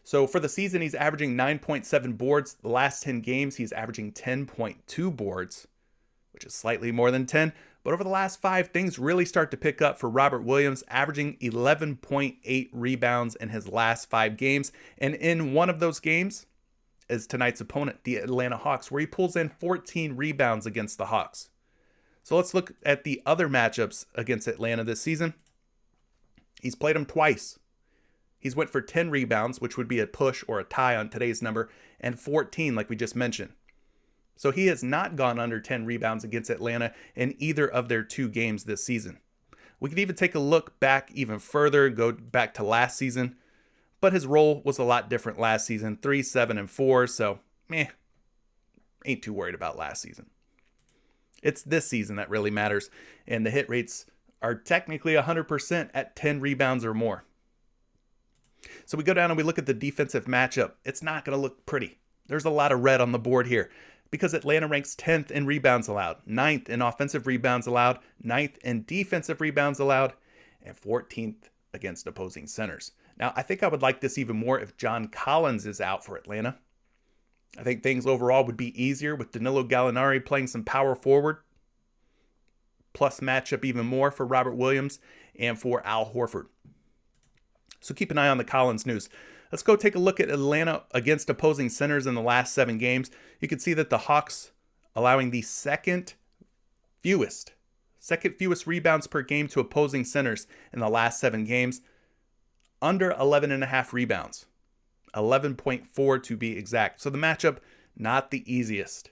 So for the season, he's averaging 9.7 boards. The last 10 games, he's averaging 10.2 boards, which is slightly more than 10. But over the last 5, things really start to pick up for Robert Williams, averaging 11.8 rebounds in his last 5 games. And in one of those games is tonight's opponent, the Atlanta Hawks, where he pulls in 14 rebounds against the Hawks. So let's look at the other matchups against Atlanta this season. He's played him twice. He's went for 10 rebounds, which would be a push or a tie on today's number, and 14, like we just mentioned. So he has not gone under 10 rebounds against Atlanta in either of their 2 games this season. We could even take a look back even further, go back to last season, but his role was a lot different last season, 3, 7, and 4, so ain't too worried about last season. It's this season that really matters, and the hit rates are technically 100% at 10 rebounds or more. So we go down and we look at the defensive matchup. It's not going to look pretty. There's a lot of red on the board here because Atlanta ranks 10th in rebounds allowed, 9th in offensive rebounds allowed, 9th in defensive rebounds allowed, and 14th against opposing centers. Now, I think I would like this even more if John Collins is out for Atlanta. I think things overall would be easier with Danilo Gallinari playing some power forward, plus matchup even more for Robert Williams and for Al Horford. So keep an eye on the Collins news. Let's go take a look at Atlanta against opposing centers in the last 7 games. You can see that the Hawks allowing the second fewest rebounds per game to opposing centers in the last 7 games, under 11.5 rebounds. 11.4 to be exact. So the matchup, not the easiest.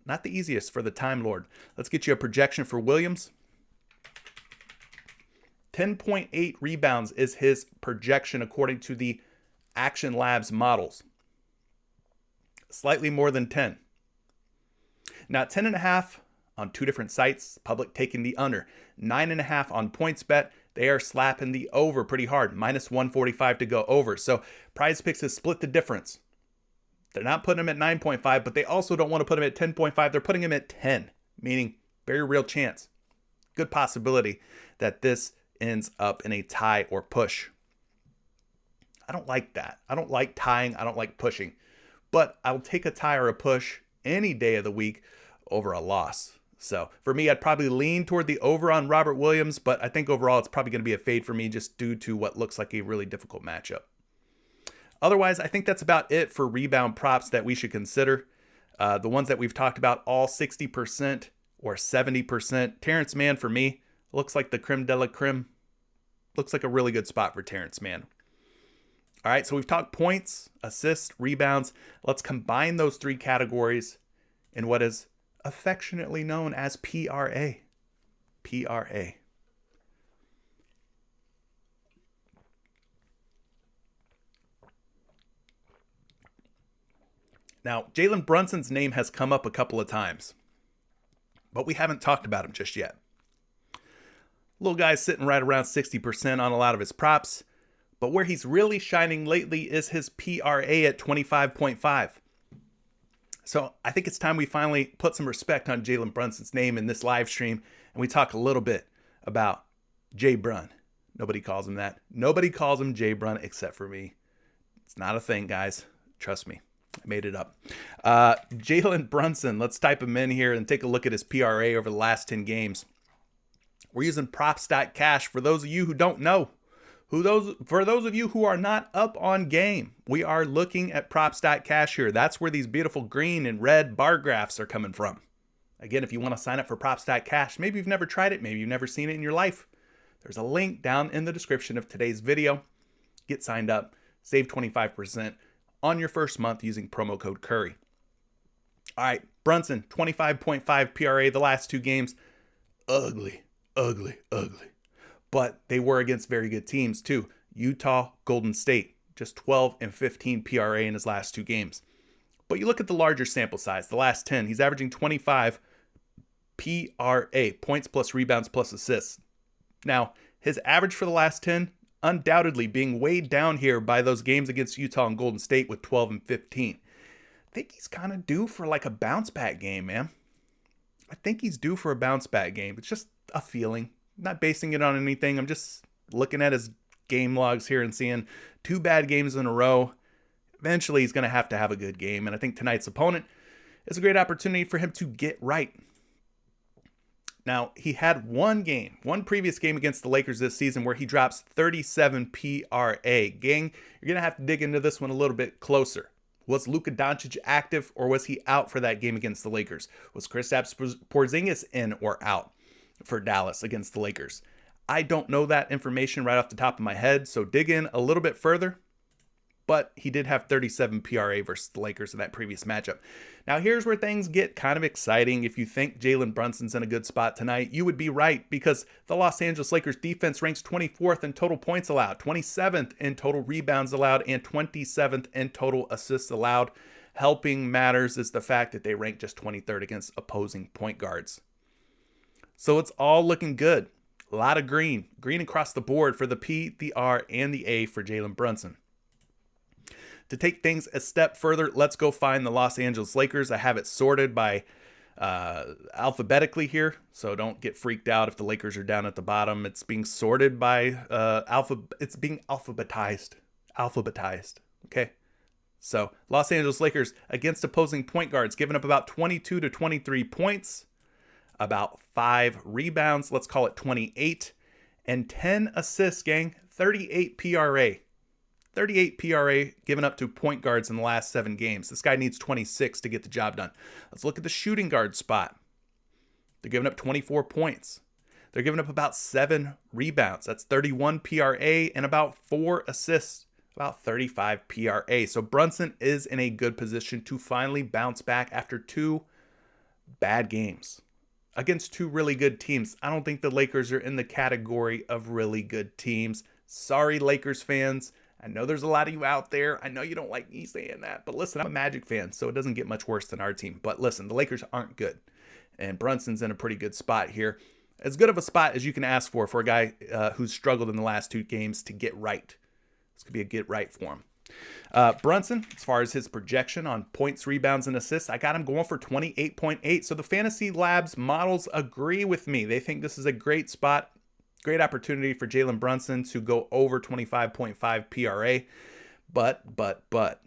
Not the easiest for the Time Lord. Let's get you a projection for Williams. 10.8 rebounds is his projection according to the Action Labs models. Slightly more than 10. Now 10.5 on 2 different sites, public taking the under. 9.5 on PointsBet. They are slapping the over pretty hard. Minus 145 to go over. So PrizePicks has split the difference. They're not putting him at 9.5, but they also don't want to put him at 10.5. They're putting him at 10, meaning very real chance. Good possibility that this ends up in a tie or push. I don't like that. I don't like tying. I don't like pushing. But I'll take a tie or a push any day of the week over a loss. So for me, I'd probably lean toward the over on Robert Williams, but I think overall it's probably going to be a fade for me just due to what looks like a really difficult matchup. Otherwise, I think that's about it for rebound props that we should consider. The ones that we've talked about, all 60% or 70%. Terrence Mann for me looks like the creme de la creme. Looks like a really good spot for Terrence Mann. All right, so we've talked points, assists, rebounds. Let's combine those 3 categories in what is affectionately known as PRA. PRA. Now, Jalen Brunson's name has come up a couple of times, but we haven't talked about him just yet. Little guy's sitting right around 60% on a lot of his props, but where he's really shining lately is his PRA at 25.5. So I think it's time we finally put some respect on Jalen Brunson's name in this live stream, and we talk a little bit about Jay Brun. Nobody calls him that. Nobody calls him Jay Brun except for me. It's not a thing, guys. Trust me. I made it up. Jalen Brunson, let's type him in here and take a look at his PRA over the last 10 games. We're using props.cash for those of you who don't know. For those of you who are not up on game, we are looking at props.cash here. That's where these beautiful green and red bar graphs are coming from. Again, if you want to sign up for props.cash, maybe you've never tried it, maybe you've never seen it in your life. There's a link down in the description of today's video. Get signed up, save 25% on your first month using promo code Curry. All right, Brunson, 25.5 PRA the last 2 games. Ugly. But they were against very good teams too. Utah, Golden State, just 12 and 15 PRA in his last 2 games. But you look at the larger sample size, the last 10, he's averaging 25 PRA, points plus rebounds plus assists. Now, his average for the last 10, undoubtedly being weighed down here by those games against Utah and Golden State with 12 and 15. I think he's kind of due for like a bounce back game, man. I think he's due for a bounce back game. It's just a feeling. I'm not basing it on anything. I'm just looking at his game logs here and seeing 2 bad games in a row. Eventually, he's going to have a good game. And I think tonight's opponent is a great opportunity for him to get right. Now, he had one previous game against the Lakers this season where he drops 37 PRA. Gang, you're going to have to dig into this one a little bit closer. Was Luka Doncic active or was he out for that game against the Lakers? Was Kristaps Porzingis in or out for Dallas against the Lakers? I don't know that information right off the top of my head, so dig in a little bit further. But he did have 37 PRA versus the Lakers in that previous matchup. Now, here's where things get kind of exciting. If you think Jalen Brunson's in a good spot tonight, you would be right, because the Los Angeles Lakers defense ranks 24th in total points allowed, 27th in total rebounds allowed, and 27th in total assists allowed. Helping matters is the fact that they rank just 23rd against opposing point guards. So it's all looking good. A lot of green across the board for the P, the R, and the A for Jalen Brunson. To take things a step further, let's go find the Los Angeles Lakers. I have it sorted by alphabetically here, so don't get freaked out if the Lakers are down at the bottom. It's being sorted by it's being alphabetized. Okay. So Los Angeles Lakers against opposing point guards, giving up about 22 to 23 points, about 5 rebounds, let's call it 28, and 10 assists, gang. 38 PRA. 38 PRA given up to point guards in the last 7 games. This guy needs 26 to get the job done. Let's look at the shooting guard spot. They're giving up 24 points. They're giving up about 7 rebounds. That's 31 PRA and about 4 assists, about 35 PRA. So Brunson is in a good position to finally bounce back after 2 bad games against 2 really good teams. I don't think the Lakers are in the category of really good teams. Sorry, Lakers fans. I know there's a lot of you out there. I know you don't like me saying that, but listen, I'm a Magic fan, so it doesn't get much worse than our team. But listen, the Lakers aren't good, and Brunson's in a pretty good spot here. As good of a spot as you can ask for a guy who's struggled in the last 2 games to get right. This could be a get right for him. Brunson, as far as his projection on points, rebounds, and assists, I got him going for 28.8. So the Fantasy Labs models agree with me. They think this is a great spot. Great opportunity for Jalen Brunson to go over 25.5 PRA. But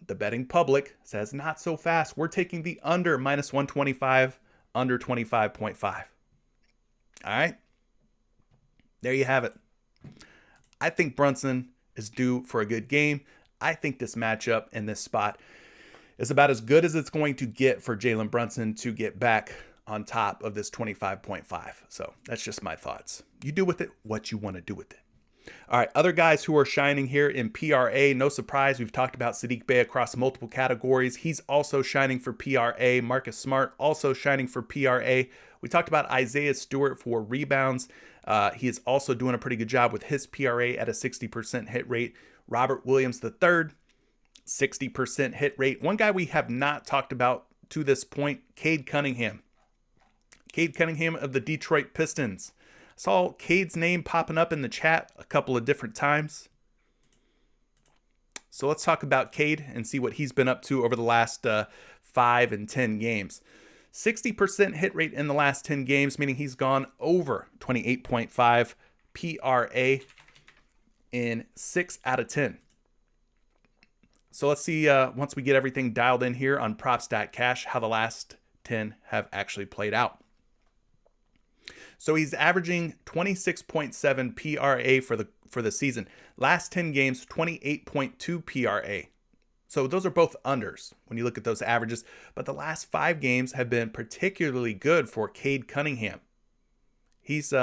the betting public says not so fast. We're taking the under minus 125, under 25.5. All right. There you have it. I think Brunson is due for a good game. I think this matchup and this spot is about as good as it's going to get for Jalen Brunson to get back on top of this 25.5. So that's just my thoughts. You do with it what you want to do with it. All right, other guys who are shining here in PRA, no surprise, we've talked about Sadiq Bey across multiple categories. He's also shining for PRA. Marcus Smart also shining for PRA. We talked about Isaiah Stewart for rebounds. He is also doing a pretty good job with his PRA at a 60% hit rate. Robert Williams III, 60% hit rate. One guy we have not talked about to this point, Cade Cunningham. Cade Cunningham of the Detroit Pistons. Saw Cade's name popping up in the chat a couple of different times. So let's talk about Cade and see what he's been up to over the last 5 and 10 games. 60% hit rate in the last 10 games, meaning he's gone over 28.5 PRA in 6 out of 10. So let's see, once we get everything dialed in here on Props.Cash, how the last 10 have actually played out. So he's averaging 26.7 PRA for the season. Last 10 games, 28.2 PRA. So those are both unders when you look at those averages. But the last 5 games have been particularly good for Cade Cunningham. He's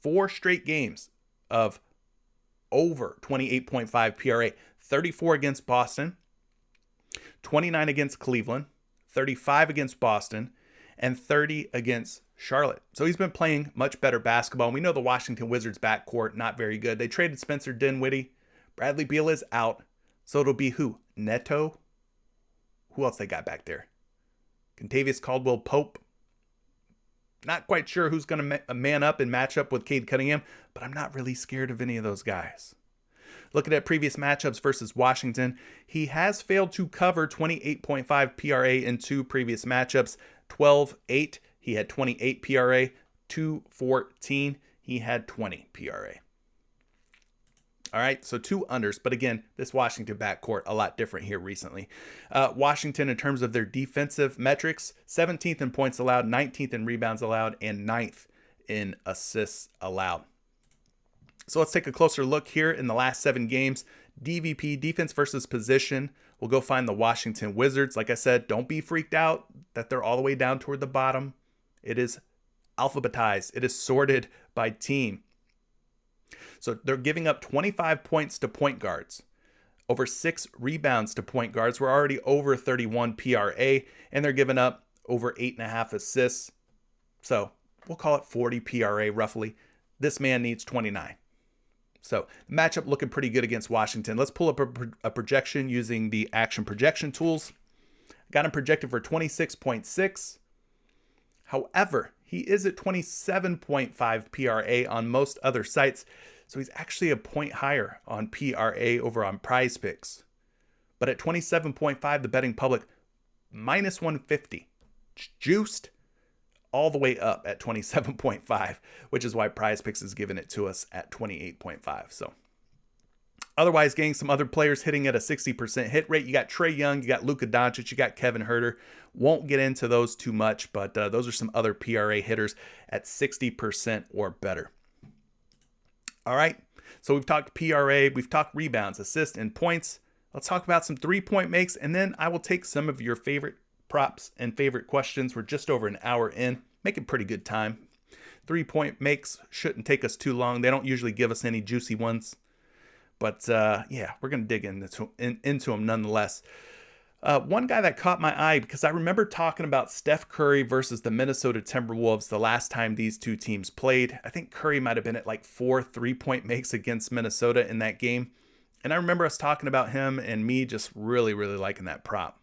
4 straight games of over 28.5 PRA. 34 against Boston, 29 against Cleveland, 35 against Boston, and 30 against Charlotte. So he's been playing much better basketball. And we know the Washington Wizards backcourt, not very good. They traded Spencer Dinwiddie. Bradley Beal is out. So it'll be who? Neto? Who else they got back there? Contavious Caldwell-Pope. Not quite sure who's going to man up and match up with Cade Cunningham, but I'm not really scared of any of those guys. Looking at previous matchups versus Washington, he has failed to cover 28.5 PRA in 2 previous matchups. 12-8, he had 28 PRA. 2-14, he had 20 PRA. All right, so 2 unders. But again, this Washington backcourt, a lot different here recently. Washington, in terms of their defensive metrics, 17th in points allowed, 19th in rebounds allowed, and 9th in assists allowed. So let's take a closer look here in the last 7 games. DVP, defense versus position. We'll go find the Washington Wizards. Like I said, don't be freaked out that they're all the way down toward the bottom. It is alphabetized. It is sorted by team. So they're giving up 25 points to point guards, over 6 rebounds to point guards. We're already over 31 PRA, and they're giving up over 8.5 assists. So we'll call it 40 PRA roughly. This man needs 29. So matchup looking pretty good against Washington. Let's pull up a projection using the action projection tools. Got him projected for 26.6. However, he is at 27.5 PRA on most other sites. So he's actually a point higher on PRA over on PrizePicks. But at 27.5, the betting public minus 150. It's juiced all the way up at 27.5, which is why PrizePicks is giving it to us at 28.5. So otherwise, getting some other players hitting at a 60% hit rate. You got Trae Young, you got Luka Doncic, you got Kevin Huerter. Won't get into those too much, but those are some other PRA hitters at 60% or better. All right, so we've talked PRA, we've talked rebounds, assists, and points. Let's talk about some three-point makes, and then I will take some of your favorite props and favorite questions. We're just over an hour in, making pretty good time. Three-point makes shouldn't take us too long. They don't usually give us any juicy ones. But yeah, we're going to dig into them nonetheless. One guy that caught my eye, because I remember talking about Steph Curry versus the Minnesota Timberwolves the last time these two teams played. I think Curry might have been at like 4 3-point makes against Minnesota in that game. And I remember us talking about him and me just really, really liking that prop.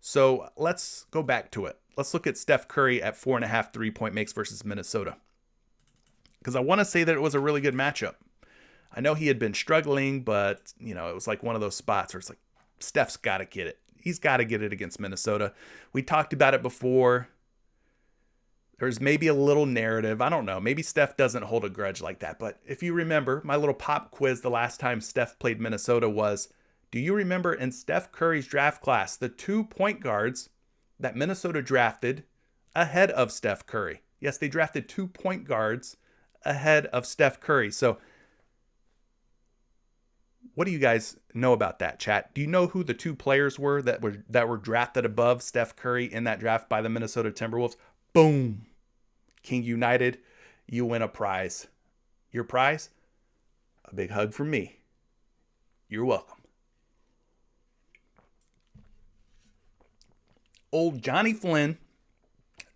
So let's go back to it. Let's look at Steph Curry at 4.5 3-point makes versus Minnesota, because I want to say that it was a really good matchup. I know he had been struggling, but, you know, it was like one of those spots where it's like, Steph's got to get it. He's got to get it against Minnesota. We talked about it before. There's maybe a little narrative. I don't know. Maybe Steph doesn't hold a grudge like that. But if you remember, my little pop quiz the last time Steph played Minnesota was, do you remember in Steph Curry's draft class, the 2 point guards that Minnesota drafted ahead of Steph Curry? Yes, they drafted 2 point guards ahead of Steph Curry. So what do you guys know about that, chat? Do you know who the 2 players were that were drafted above Steph Curry in that draft by the Minnesota Timberwolves? Boom. King United, you win a prize. Your prize? A big hug from me. You're welcome. Old Johnny Flynn,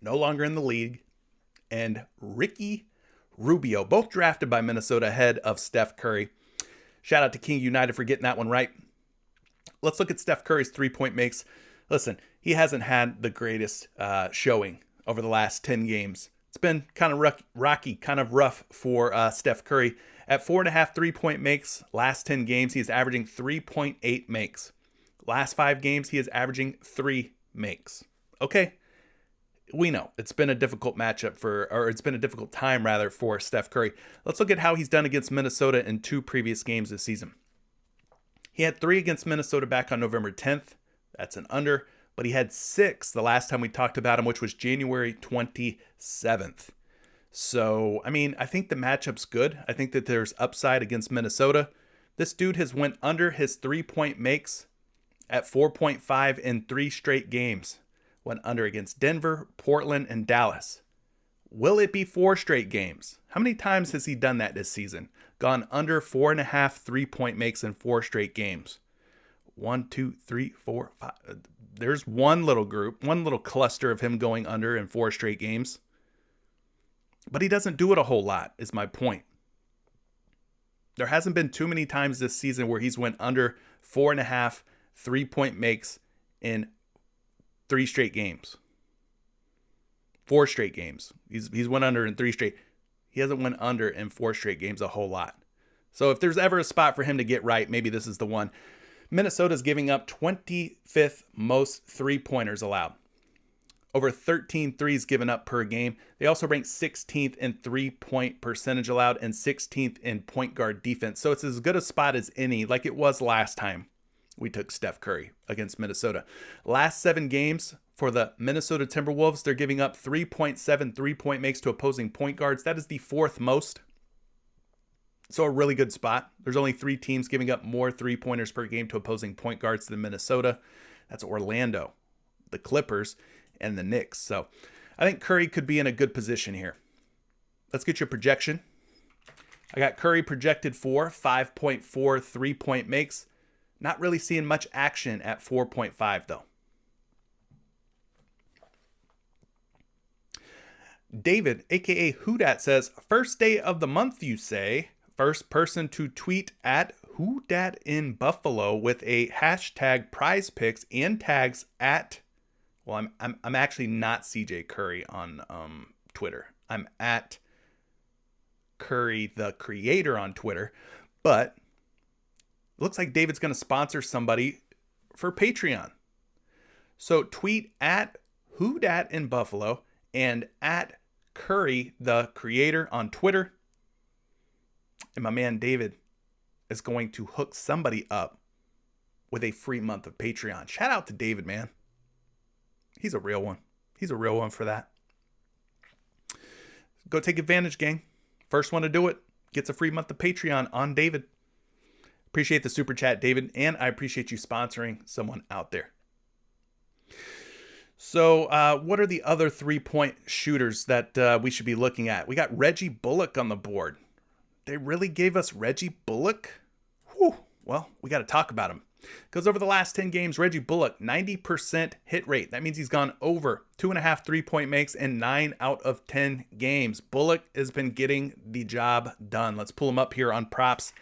no longer in the league, and Ricky Rubio, both drafted by Minnesota ahead of Steph Curry. Shout out to King United for getting that one right. Let's look at Steph Curry's 3-point makes. Listen, he hasn't had the greatest showing over the last 10 games. It's been kind of rocky, kind of rough for Steph Curry. At 4.5 3-point makes, last 10 games, he is averaging 3.8 makes. Last 5 games, he is averaging 3 makes. Okay, we know it's been a difficult matchup it's been a difficult time rather for Steph Curry. Let's look at how he's done against Minnesota in 2 previous games this season. He had 3 against Minnesota back on November 10th. That's an under, but he had 6 the last time we talked about him, which was January 27th. So, I mean, I think the matchup's good. I think that there's upside against Minnesota. This dude has went under his 3-point makes at 4.5 in 3 straight games. Went under against Denver, Portland, and Dallas. Will it be 4 straight games? How many times has he done that this season? Gone under 4.5 3-point makes in 4 straight games. 1, 2, 3, 4, 5. There's one little group, one little cluster of him going under in 4 straight games. But he doesn't do it a whole lot, is my point. There hasn't been too many times this season where he's went under 4.5 3-point makes in 3 straight games. 4 straight games. He's went under in 3 straight. He hasn't went under in 4 straight games a whole lot. So if there's ever a spot for him to get right, maybe this is the one. Minnesota's giving up 25th most 3-pointers allowed. Over 13 threes given up per game. They also rank 16th in 3-point percentage allowed and 16th in point guard defense. So it's as good a spot as any, like it was last time we took Steph Curry against Minnesota. Last 7 games for the Minnesota Timberwolves, they're giving up 3.7 3-point makes to opposing point guards. That is the 4th most. So a really good spot. There's only 3 teams giving up more 3-pointers per game to opposing point guards than Minnesota. That's Orlando, the Clippers, and the Knicks. So I think Curry could be in a good position here. Let's get your projection. I got Curry projected for 5.4 3-point makes. Not really seeing much action at 4.5 though. David, aka Whodat, says, first day of the month, you say. First person to tweet at Whodat in Buffalo with a hashtag PrizePicks and tags at. Well, I'm actually not CJ Curry on Twitter. I'm at Curry the Creator on Twitter, but it looks like David's going to sponsor somebody for Patreon. So tweet at Whodat in Buffalo and at Curry the Creator on Twitter, and my man David is going to hook somebody up with a free month of Patreon. Shout out to David, man. He's a real one. He's a real one for that. Go take advantage, gang. First one to do it gets a free month of Patreon on David. Appreciate the super chat, David, and I appreciate you sponsoring someone out there. So what are the other 3-point shooters that we should be looking at? We got Reggie Bullock on the board. They really gave us Reggie Bullock? Whew. Well, we got to talk about him. Because over the last 10 games, Reggie Bullock, 90% hit rate. That means he's gone over 2.5 3-point makes in 9 out of 10 games. Bullock has been getting the job done. Let's pull him up here on props.cash.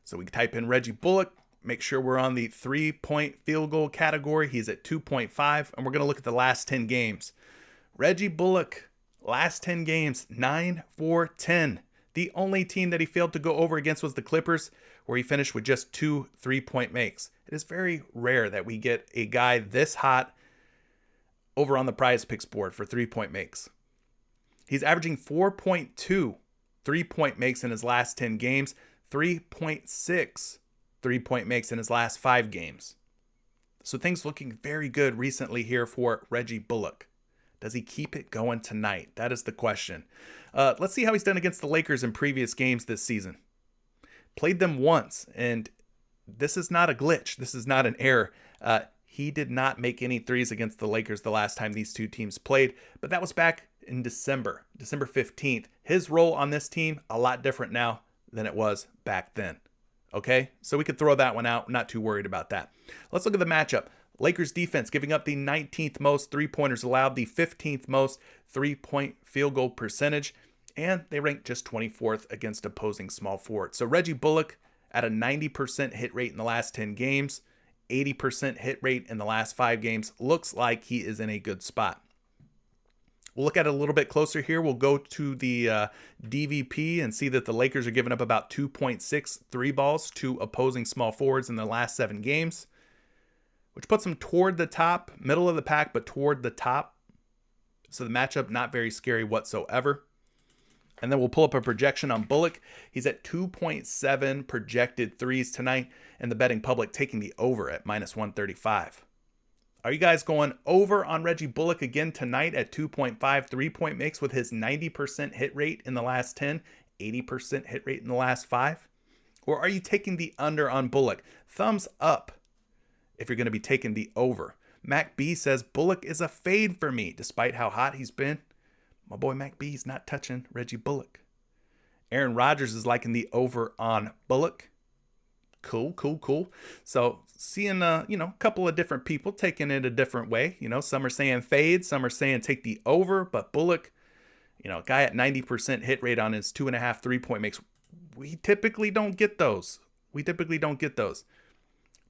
So we type in Reggie Bullock. Make sure we're on the 3-point field goal category. He's at 2.5, and we're going to look at the last 10 games. Reggie Bullock, last 10 games, 9-for-10. The only team that he failed to go over against was the Clippers, where he finished with just 2 3-point makes. It is very rare that we get a guy this hot over on the PrizePicks board for 3-point makes. He's averaging 4.2 3-point makes in his last 10 games, 3.6 3-point makes in his last 5 games. So things looking very good recently here for Reggie Bullock. Does he keep it going tonight? That is the question. Let's see how he's done against the Lakers in previous games this season. Played them once, and this is not a glitch. This is not an error. He did not make any threes against the Lakers the last time these two teams played, but that was back in December 15th. His role on this team, a lot different now than it was back then. Okay, so we could throw that one out. Not too worried about that. Let's look at the matchup. Lakers defense giving up the 19th most 3-pointers allowed, the 15th most 3-point field goal percentage, and they rank just 24th against opposing small forwards. So Reggie Bullock at a 90% hit rate in the last 10 games, 80% hit rate in the last 5 games. Looks like he is in a good spot. We'll look at it a little bit closer here. We'll go to the DVP and see that the Lakers are giving up about 2.6 3 balls to opposing small forwards in the last 7 games, which puts them toward the top, middle of the pack, but toward the top. So the matchup, not very scary whatsoever. And then we'll pull up a projection on Bullock. He's at 2.7 projected threes tonight, and the betting public taking the over at -135. Are you guys going over on Reggie Bullock again tonight at 2.5 3-point makes with his 90% hit rate in the last 10, 80% hit rate in the last 5? Or are you taking the under on Bullock? Thumbs up if you're going to be taking the over. Mac B says Bullock is a fade for me, despite how hot he's been. My boy Mac B is not touching Reggie Bullock. Aaron Rodgers is liking the over on Bullock. Cool. So seeing, a couple of different people taking it a different way. Some are saying fade, some are saying take the over, but Bullock, guy at 90% hit rate on his 2.5 3-point makes. We typically don't get those.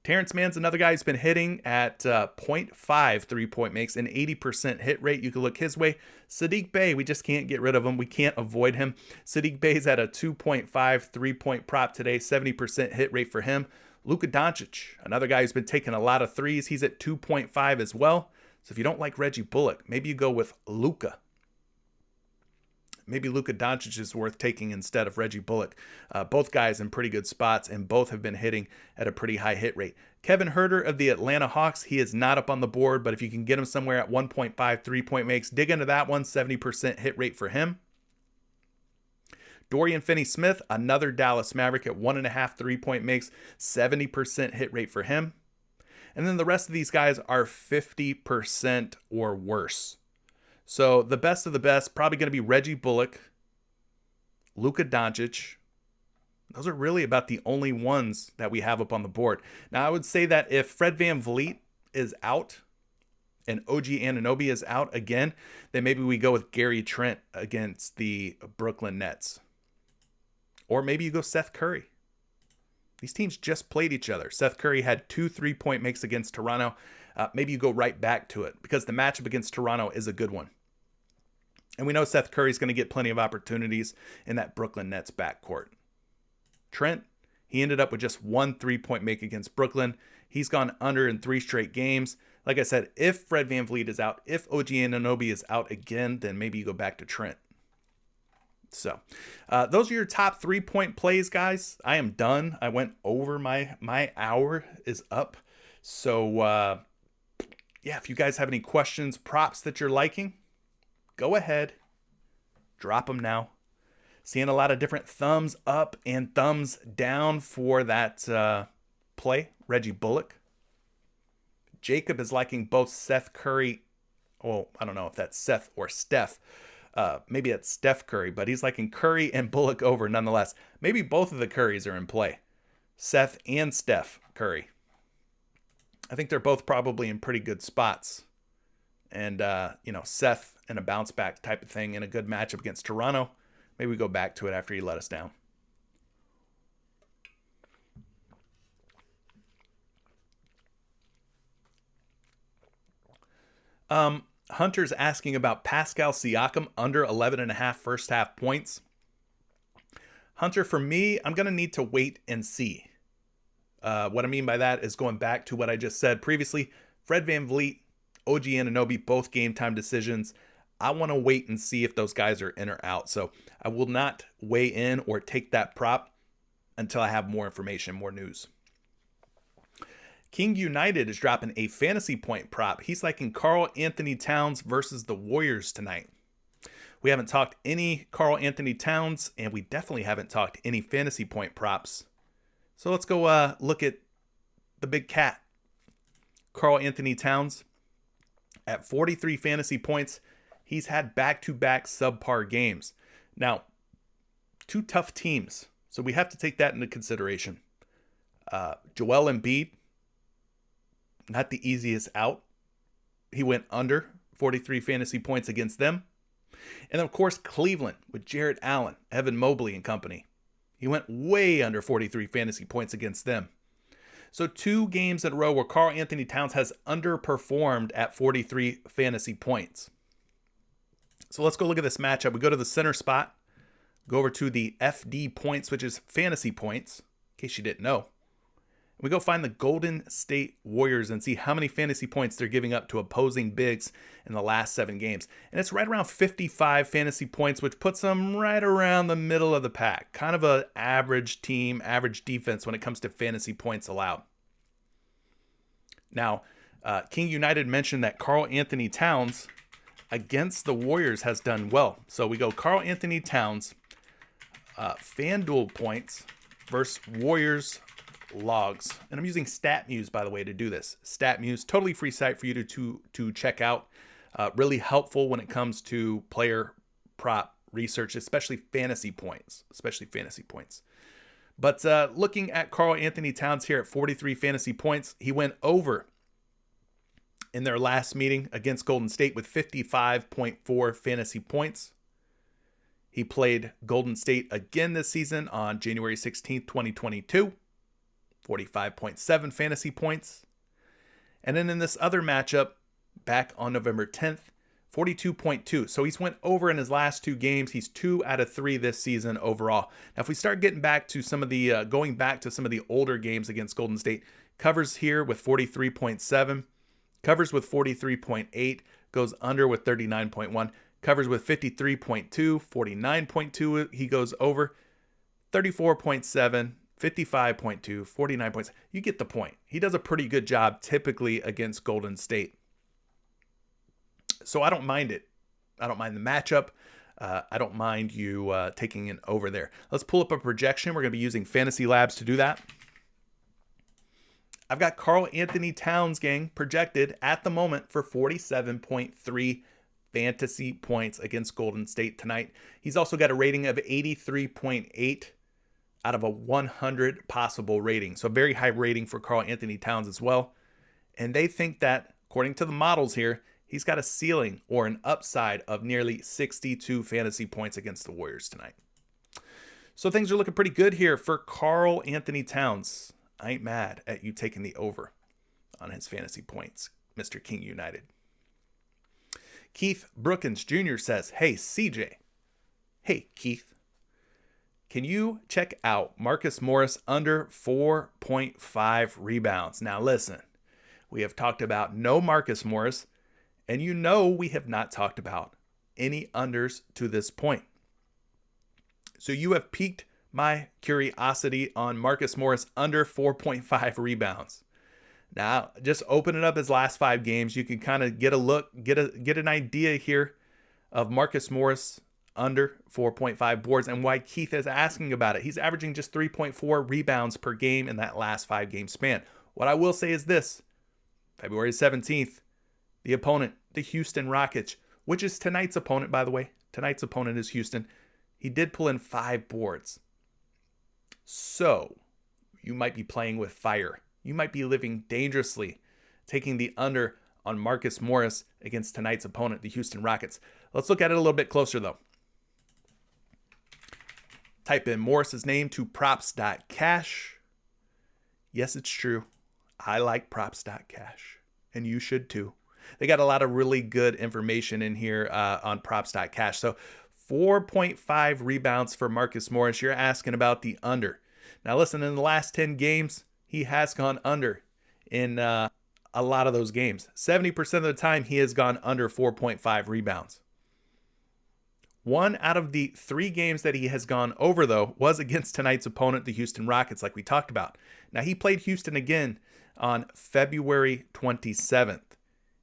Terrence Mann's another guy who's been hitting at 0.5 3-point makes and 80% hit rate. You can look his way. Sadiq Bey, we just can't get rid of him. We can't avoid him. Sadiq Bey's at a 2.5 3-point prop today, 70% hit rate for him. Luka Doncic, another guy who's been taking a lot of threes. He's at 2.5 as well. So if you don't like Reggie Bullock, maybe you go with Luka. Maybe Luka Doncic is worth taking instead of Reggie Bullock. Both guys in pretty good spots, and both have been hitting at a pretty high hit rate. Kevin Huerter of the Atlanta Hawks, he is not up on the board, but if you can get him somewhere at 1.5 3-point makes, dig into that one, 70% hit rate for him. Dorian Finney-Smith, another Dallas Maverick at 1.5 3-point makes, 70% hit rate for him. And then the rest of these guys are 50% or worse. So the best of the best, probably going to be Reggie Bullock, Luka Doncic. Those are really about the only ones that we have up on the board. Now, I would say that if Fred VanVleet is out and OG Anunoby is out again, then maybe we go with Gary Trent against the Brooklyn Nets. Or maybe you go Seth Curry. These teams just played each other. Seth Curry had 2 3-point makes against Toronto. Maybe you go right back to it because the matchup against Toronto is a good one. And we know Seth Curry's going to get plenty of opportunities in that Brooklyn Nets backcourt. Trent, he ended up with just 1 3-point make against Brooklyn. He's gone under in 3 straight games. Like I said, if Fred VanVleet is out, if OG Anunoby is out again, then maybe you go back to Trent. So those are your top 3-point plays, guys. I am done. I went over my hour is up. So yeah, if you guys have any questions, props that you're liking, go ahead, drop them now. Seeing a lot of different thumbs up and thumbs down for that play. Reggie Bullock. Jacob is liking both Seth Curry. Well, I don't know if that's Seth or Steph. Maybe it's Steph Curry, but he's liking Curry and Bullock over nonetheless. Maybe both of the Currys are in play. Seth and Steph Curry. I think they're both probably in pretty good spots. And, Seth in a bounce back type of thing in a good matchup against Toronto. Maybe we go back to it after he let us down. Hunter's asking about Pascal Siakam under 11.5 first half points. Hunter, for me, I'm going to need to wait and see. What I mean by that is going back to what I just said previously. Fred VanVleet, OG Anunoby, both game time decisions. I want to wait and see if those guys are in or out. So I will not weigh in or take that prop until I have more information, more news. King United is dropping a fantasy point prop. He's liking Karl Anthony Towns versus the Warriors tonight. We haven't talked any Karl Anthony Towns, and we definitely haven't talked any fantasy point props. So let's go look at the big cat. Karl Anthony Towns at 43 fantasy points. He's had back-to-back subpar games. Now, 2 tough teams, so we have to take that into consideration. Joel Embiid, not the easiest out. He went under 43 fantasy points against them. And of course, Cleveland with Jarrett Allen, Evan Mobley and company. He went way under 43 fantasy points against them. So 2 games in a row where Karl Anthony Towns has underperformed at 43 fantasy points. So let's go look at this matchup. We go to the center spot, go over to the FD points, which is fantasy points, in case you didn't know. We go find the Golden State Warriors and see how many fantasy points they're giving up to opposing bigs in the last 7 games. And it's right around 55 fantasy points, which puts them right around the middle of the pack. Kind of an average team, average defense when it comes to fantasy points allowed. Now, King United mentioned that Karl Anthony Towns against the Warriors has done well. So we go Karl Anthony Towns, FanDuel points versus Warriors logs. And I'm using StatMuse, by the way, to do this. StatMuse, totally free site for you to check out. Really helpful when it comes to player prop research, especially fantasy points. But looking at Karl Anthony Towns here at 43 fantasy points, he went over in their last meeting against Golden State with 55.4 fantasy points. He played Golden State again this season on January 16th, 2022. 45.7 fantasy points. And then in this other matchup, back on November 10th, 42.2. So he's went over in his last 2 games. He's 2 out of 3 this season overall. Now, if we start getting back to some of the, going back to some of the older games against Golden State, covers here with 43.7, covers with 43.8, goes under with 39.1, covers with 53.2, 49.2, he goes over, 34.7, 55.2, 49 points. You get the point. He does a pretty good job typically against Golden State. So I don't mind it. I don't mind the matchup. I don't mind you taking it over there. Let's pull up a projection. We're going to be using Fantasy Labs to do that. I've got Karl Anthony Towns, gang, projected at the moment for 47.3 fantasy points against Golden State tonight. He's also got a rating of 83.8 out of a 100 possible rating. So very high rating for Karl Anthony Towns as well. And they think that, according to the models here, he's got a ceiling or an upside of nearly 62 fantasy points against the Warriors tonight. So things are looking pretty good here for Karl Anthony Towns. I ain't mad at you taking the over on his fantasy points, Mr. King United. Keith Brookins Jr. says, hey, CJ. Hey, Keith. Can you check out Marcus Morris under 4.5 rebounds? Now listen, we have talked about no Marcus Morris, and you know we have not talked about any unders to this point. So you have piqued my curiosity on Marcus Morris under 4.5 rebounds. Now, just open it up his last 5 games. You can kind of get a look, get an idea here of Marcus Morris under 4.5 boards and why Keith is asking about it. He's averaging just 3.4 rebounds per game in that last 5 game span. What I will say is this: February 17th, the opponent, the Houston Rockets, which is tonight's opponent, by the way. Tonight's opponent is Houston. He did pull in 5 boards. So you might be playing with fire. You might be living dangerously, taking the under on Marcus Morris against tonight's opponent, the Houston Rockets. Let's look at it a little bit closer, though. Type in Morris's name to props.cash. Yes, it's true. I like props.cash, and you should too. They got a lot of really good information in here on props.cash. So 4.5 rebounds for Marcus Morris. You're asking about the under. Now listen, in the last 10 games, he has gone under in a lot of those games. 70% of the time, he has gone under 4.5 rebounds. 1 out of the 3 games that he has gone over, though, was against tonight's opponent, the Houston Rockets, like we talked about. Now, he played Houston again on February 27th.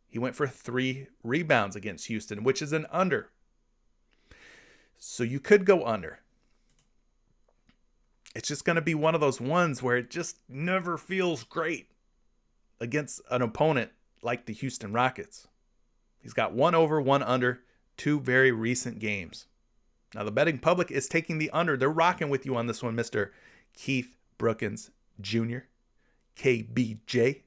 He went for 3 rebounds against Houston, which is an under. So you could go under. It's just going to be one of those ones where it just never feels great against an opponent like the Houston Rockets. He's got 1 over, 1 under, 2 very recent games. Now the betting public is taking the under. They're rocking with you on this one, Mr. Keith Brookins Jr., KBJ.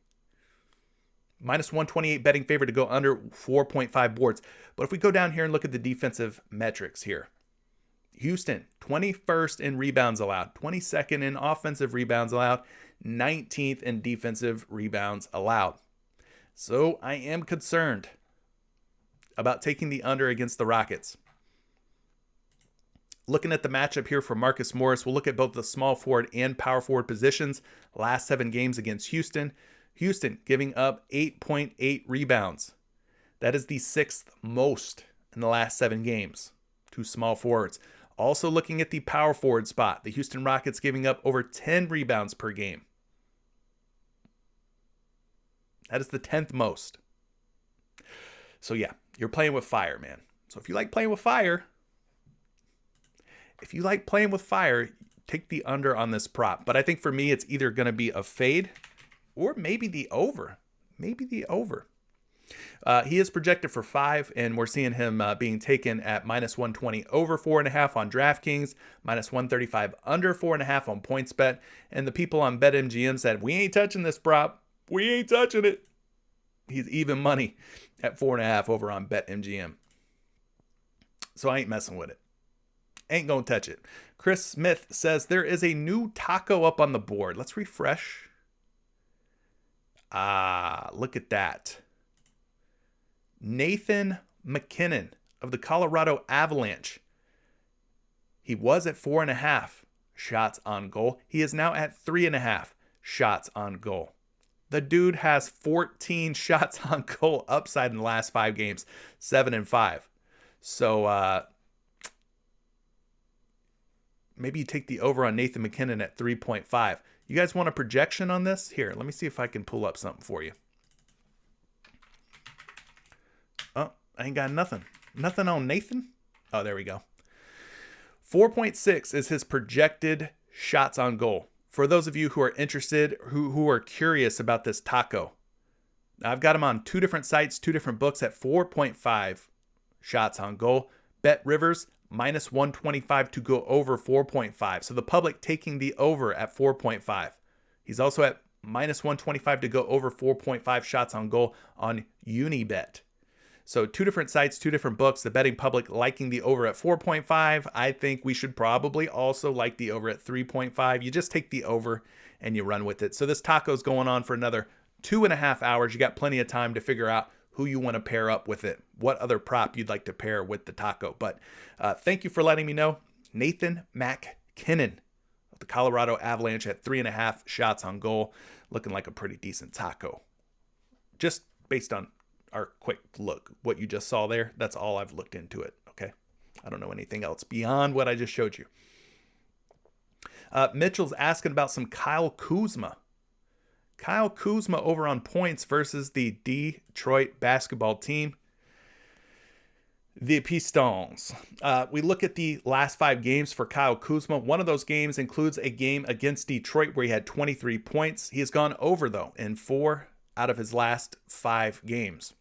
Minus 128 betting favorite to go under 4.5 boards. But if we go down here and look at the defensive metrics here, Houston, 21st in rebounds allowed, 22nd in offensive rebounds allowed, 19th in defensive rebounds allowed. So I am concerned about taking the under against the Rockets. Looking at the matchup here for Marcus Morris, we'll look at both the small forward and power forward positions. Last 7 games against Houston. Houston giving up 8.8 rebounds. That is the 6th most in the last 7 games to small forwards. Also looking at the power forward spot, the Houston Rockets giving up over 10 rebounds per game. That is the 10th most. So yeah, you're playing with fire, man. So if you like playing with fire, take the under on this prop. But I think for me, it's either going to be a fade or maybe the over. He is projected for 5, and we're seeing him being taken at minus 120 over 4.5 on DraftKings, minus 135 under 4.5 on PointsBet. And the people on BetMGM said, we ain't touching this prop. We ain't touching it. He's even money at 4.5 over on BetMGM. So I ain't messing with it. Ain't gonna touch it. Chris Smith says there is a new taco up on the board. Let's refresh. Look at that. Nathan McKinnon of the Colorado Avalanche. He was at 4.5 shots on goal. He is now at 3.5 shots on goal. The dude has 14 shots on goal upside in the last 5 games, 7-5. So maybe you take the over on Nathan McKinnon at 3.5. You guys want a projection on this? Here, let me see if I can pull up something for you. Oh, I ain't got nothing. Nothing on Nathan? Oh, there we go. 4.6 is his projected shots on goal. For those of you who are interested, who are curious about this taco, I've got him on 2 different sites, 2 different books at 4.5 shots on goal. Bet Rivers, minus 125 to go over 4.5. So the public taking the over at 4.5. He's also at minus 125 to go over 4.5 shots on goal on Unibet. So two different sites, two different books. The betting public liking the over at 4.5. I think we should probably also like the over at 3.5. You just take the over and you run with it. So this taco's going on for another 2.5 hours. You got plenty of time to figure out who you want to pair up with it, what other prop you'd like to pair with the taco. But thank you for letting me know. Nathan McKinnon of the Colorado Avalanche at 3.5 shots on goal, looking like a pretty decent taco. Just based on our quick look, what you just saw there, that's all I've looked into it, okay? I don't know anything else beyond what I just showed you. Mitchell's asking about some Kyle Kuzma. Kyle Kuzma over on points versus the Detroit basketball team, the Pistons. We look at the last 5 games for Kyle Kuzma. One of those games includes a game against Detroit where he had 23 points. He has gone over, though, in 4 out of his last 5 games.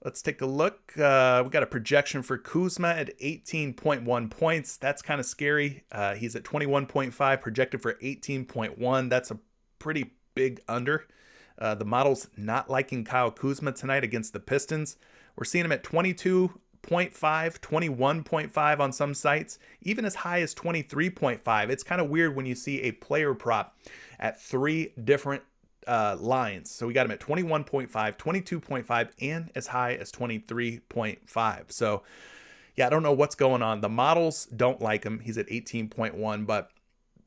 Let's take a look. We got a projection for Kuzma at 18.1 points. That's kind of scary. He's at 21.5, projected for 18.1. That's a pretty big under. The model's not liking Kyle Kuzma tonight against the Pistons. We're seeing him at 22.5, 21.5 on some sites, even as high as 23.5. It's kind of weird when you see a player prop at 3 different lines. So we got him at 21.5, 22.5, and as high as 23.5. So yeah, I don't know what's going on. The models don't like him. He's at 18.1, but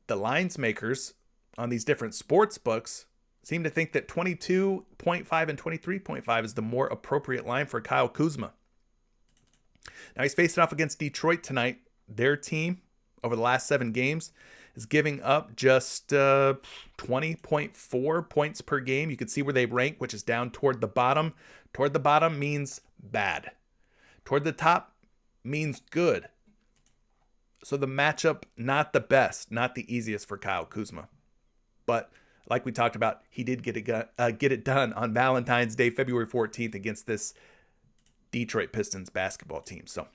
the lines makers on these different sports books seem to think that 22.5 and 23.5 is the more appropriate line for Kyle Kuzma. Now he's facing off against Detroit tonight. Their team over the last 7 games is giving up just 20.4 points per game. You can see where they rank, which is down toward the bottom. Toward the bottom means bad. Toward the top means good. So the matchup, not the best, not the easiest for Kyle Kuzma. But like we talked about, he did get it done on Valentine's Day, February 14th, against this Detroit Pistons basketball team. So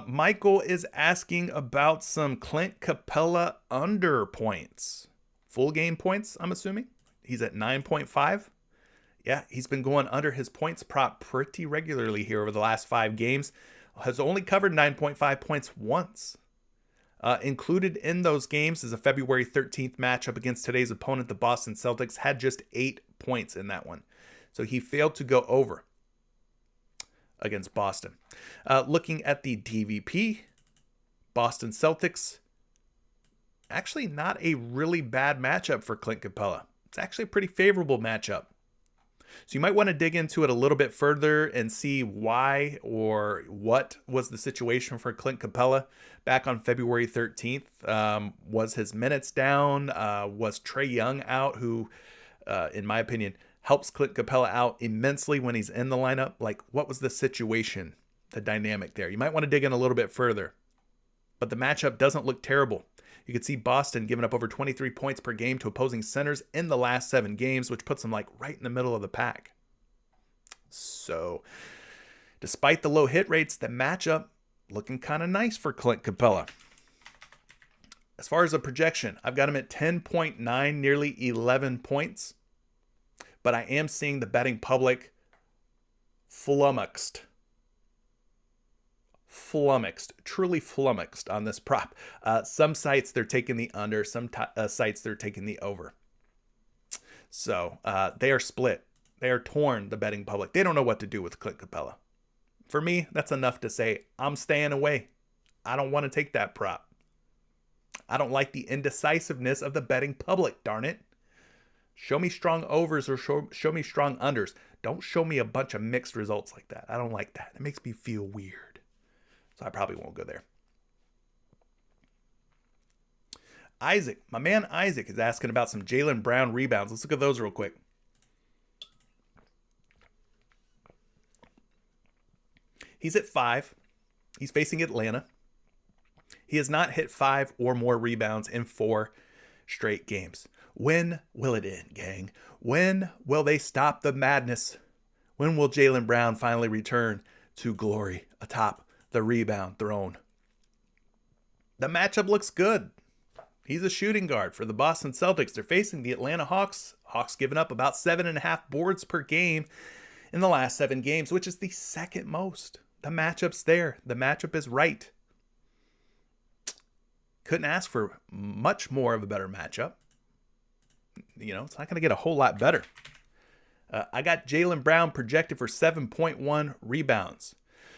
Michael is asking about some Clint Capella under points. Full game points, I'm assuming. He's at 9.5. Yeah, he's been going under his points prop pretty regularly here over the last 5 games. Has only covered 9.5 points once. Included in those games is a February 13th matchup against today's opponent, the Boston Celtics. Had just 8 points in that one. So he failed to go over against Boston. Looking at the DVP, Boston Celtics, actually not a really bad matchup for Clint Capella. It's actually a pretty favorable matchup. So you might want to dig into it a little bit further and see why or what was the situation for Clint Capella back on February 13th. Was his minutes down? Was Trae Young out, who, in my opinion, helps Clint Capella out immensely when he's in the lineup? Like, what was the situation, the dynamic there? You might want to dig in a little bit further. But the matchup doesn't look terrible. You can see Boston giving up over 23 points per game to opposing centers in the last 7 games, which puts them like right in the middle of the pack. So, despite the low hit rates, the matchup looking kind of nice for Clint Capella. As far as a projection, I've got him at 10.9, nearly 11 points. But I am seeing the betting public flummoxed, truly flummoxed on this prop. Some sites, they're taking the under. Some sites, they're taking the over. So they are split. They are torn, the betting public. They don't know what to do with Clint Capella. For me, that's enough to say, I'm staying away. I don't want to take that prop. I don't like the indecisiveness of the betting public, darn it. Show me strong overs or show me strong unders. Don't show me a bunch of mixed results like that. I don't like that. It makes me feel weird. So I probably won't go there. Isaac, my man Isaac, is asking about some Jaylen Brown rebounds. Let's look at those real quick. He's at 5. He's facing Atlanta. He has not hit 5 or more rebounds in 4 straight games. When will it end, gang? When will they stop the madness? When will Jaylen Brown finally return to glory atop the rebound throne? The matchup looks good. He's a shooting guard for the Boston Celtics. They're facing the Atlanta Hawks. Hawks giving up about 7.5 boards per game in the last 7 games, which is the second most. The matchup's there. The matchup is right. Couldn't ask for much more of a better matchup. It's not going to get a whole lot better. I got Jaylen Brown projected for 7.1 rebounds.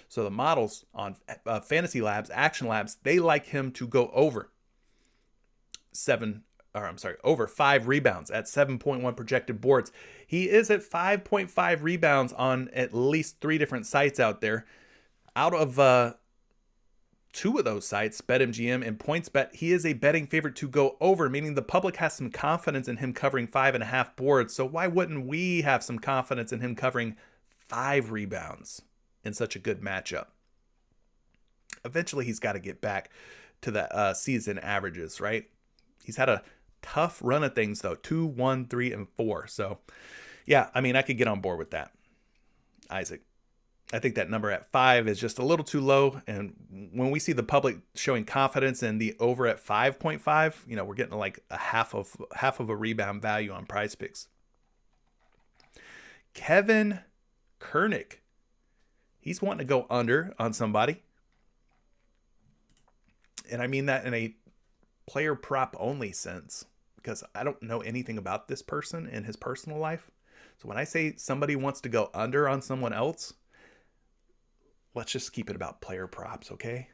So the models on Fantasy Labs, Action Labs, they like him to go over 5 rebounds at 7.1 projected boards. He is at 5.5 rebounds on at least 3 different sites out there. Out of 2 of those sites, BetMGM and PointsBet, he is a betting favorite to go over, meaning the public has some confidence in him covering 5.5 boards. So why wouldn't we have some confidence in him covering 5 rebounds in such a good matchup? Eventually, he's got to get back to the season averages, right? He's had a tough run of things, though. 2, 1, 3, and 4. So, yeah, I could get on board with that. Isaac. I think that number at 5 is just a little too low. And when we see the public showing confidence in the over at 5.5, we're getting like a half of a rebound value on PrizePicks. Kevin Kernick. He's wanting to go under on somebody. And I mean that in a player prop only sense, because I don't know anything about this person in his personal life. So when I say somebody wants to go under on someone else, let's just keep it about player props, okay?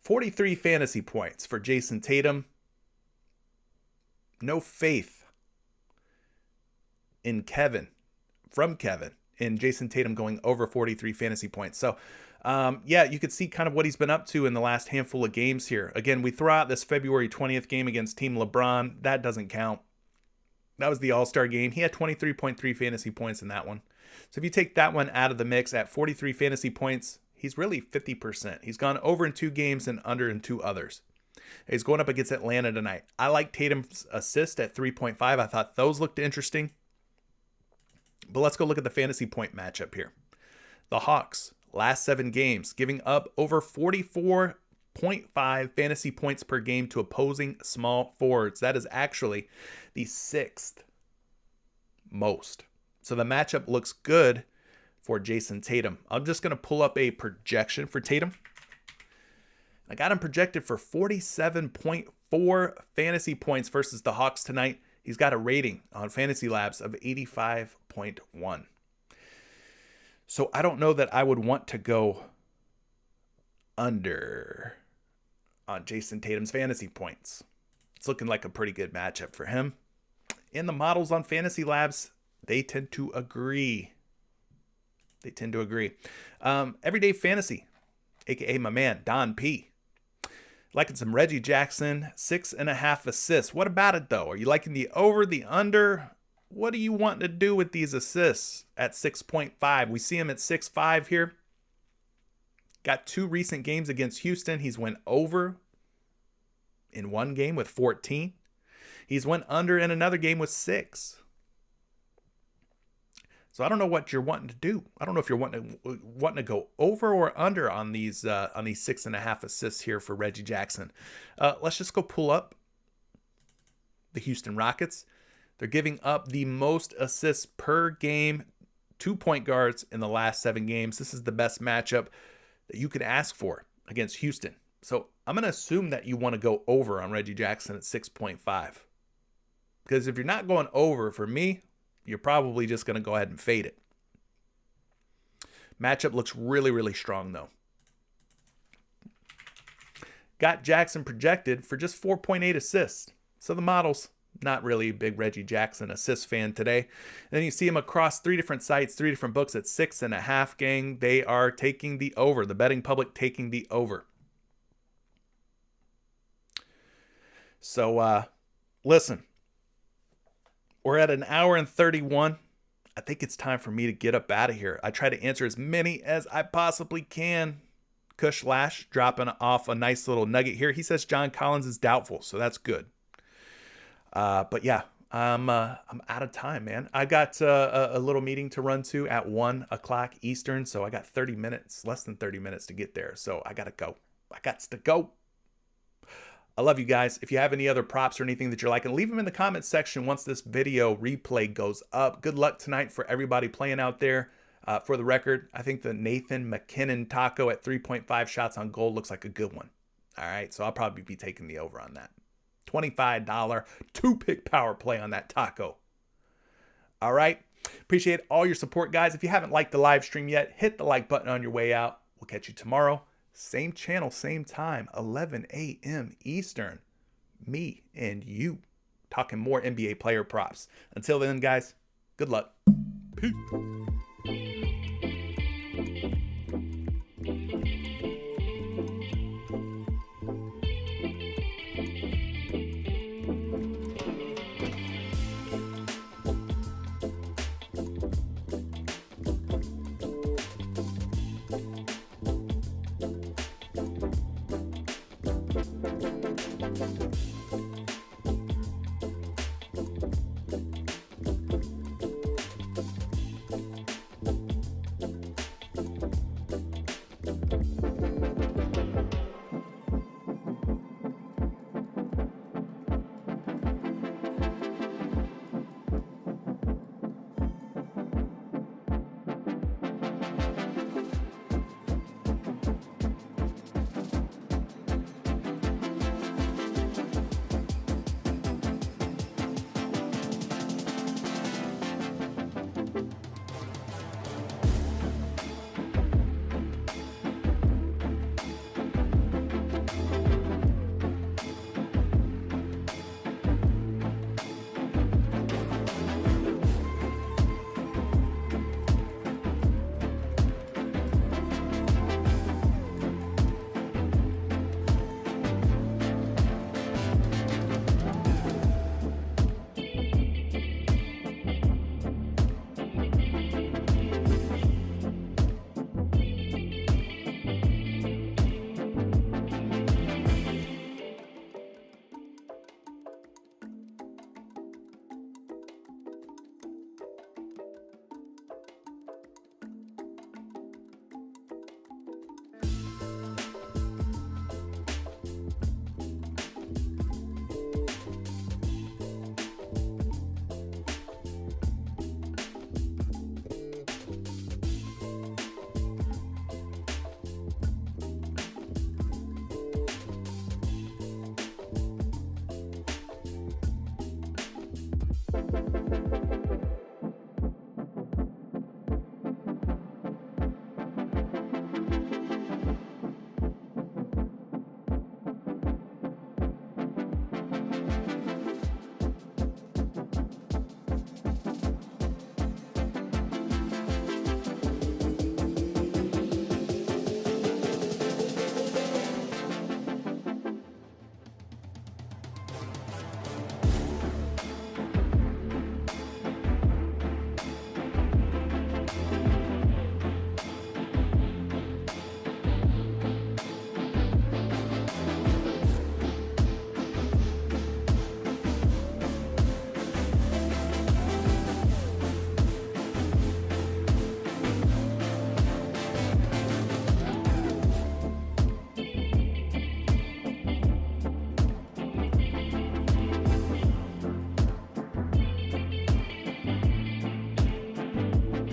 43 fantasy points for Jason Tatum. No faith in Kevin, in Jason Tatum going over 43 fantasy points. So, you could see kind of what he's been up to in the last handful of games here. Again, we throw out this February 20th game against Team LeBron. That doesn't count. That was the All-Star game. He had 23.3 fantasy points in that one. So if you take that one out of the mix at 43 fantasy points, he's really 50%. He's gone over in 2 games and under in 2 others. He's going up against Atlanta tonight. I like Tatum's assist at 3.5. I thought those looked interesting. But let's go look at the fantasy point matchup here. The Hawks, last 7 games, giving up over 44.5 fantasy points per game to opposing small forwards. That is actually the 6th most. So the matchup looks good for Jason Tatum. I'm just going to pull up a projection for Tatum. I got him projected for 47.4 fantasy points versus the Hawks tonight. He's got a rating on Fantasy Labs of 85.1. So I don't know that I would want to go under on Jason Tatum's fantasy points. It's looking like a pretty good matchup for him. And the models on Fantasy Labs, they tend to agree. Everyday Fantasy, a.k.a. my man, Don P. Liking some Reggie Jackson, 6.5 assists. What about it, though? Are you liking the over, the under? What do you want to do with these assists at 6.5? We see him at 6.5 here. Got 2 recent games against Houston. He's went over in 1 game with 14. He's went under in another game with 6. So I don't know what you're wanting to do. I don't know if you're wanting to go over or under on these 6.5 assists here for Reggie Jackson. Let's just go pull up the Houston Rockets. They're giving up the most assists per game to point guards in the last 7 games. This is the best matchup that you could ask for against Houston. So I'm going to assume that you want to go over on Reggie Jackson at 6.5. Because if you're not going over, for me, you're probably just going to go ahead and fade it. Matchup looks really, really strong, though. Got Jackson projected for just 4.8 assists. So the models, not really a big Reggie Jackson assist fan today. And then you see him across 3 different sites, 3 different books at 6.5, gang. They are taking the over. The betting public taking the over. So, listen. We're at an hour and 31. I think it's time for me to get up out of here. I try to answer as many as I possibly can. Kush Lash dropping off a nice little nugget here. He says John Collins is doubtful, so that's good. But yeah, I'm out of time, man. I got a little meeting to run to at 1 o'clock Eastern, so I got 30 minutes, less than 30 minutes to get there. So I gotta go. I got to go. I love you guys. If you have any other props or anything that you're liking, leave them in the comments section once this video replay goes up. Good luck tonight for everybody playing out there. For the record, I think the Nathan McKinnon taco at 3.5 shots on goal looks like a good one. All right, so I'll probably be taking the over on that. $25 two-pick power play on that taco. All right, appreciate all your support, guys. If you haven't liked the live stream yet, hit the like button on your way out. We'll catch you tomorrow. Same channel, same time, 11 a.m. Eastern. Me and you talking more NBA player props. Until then, guys, good luck. Peace.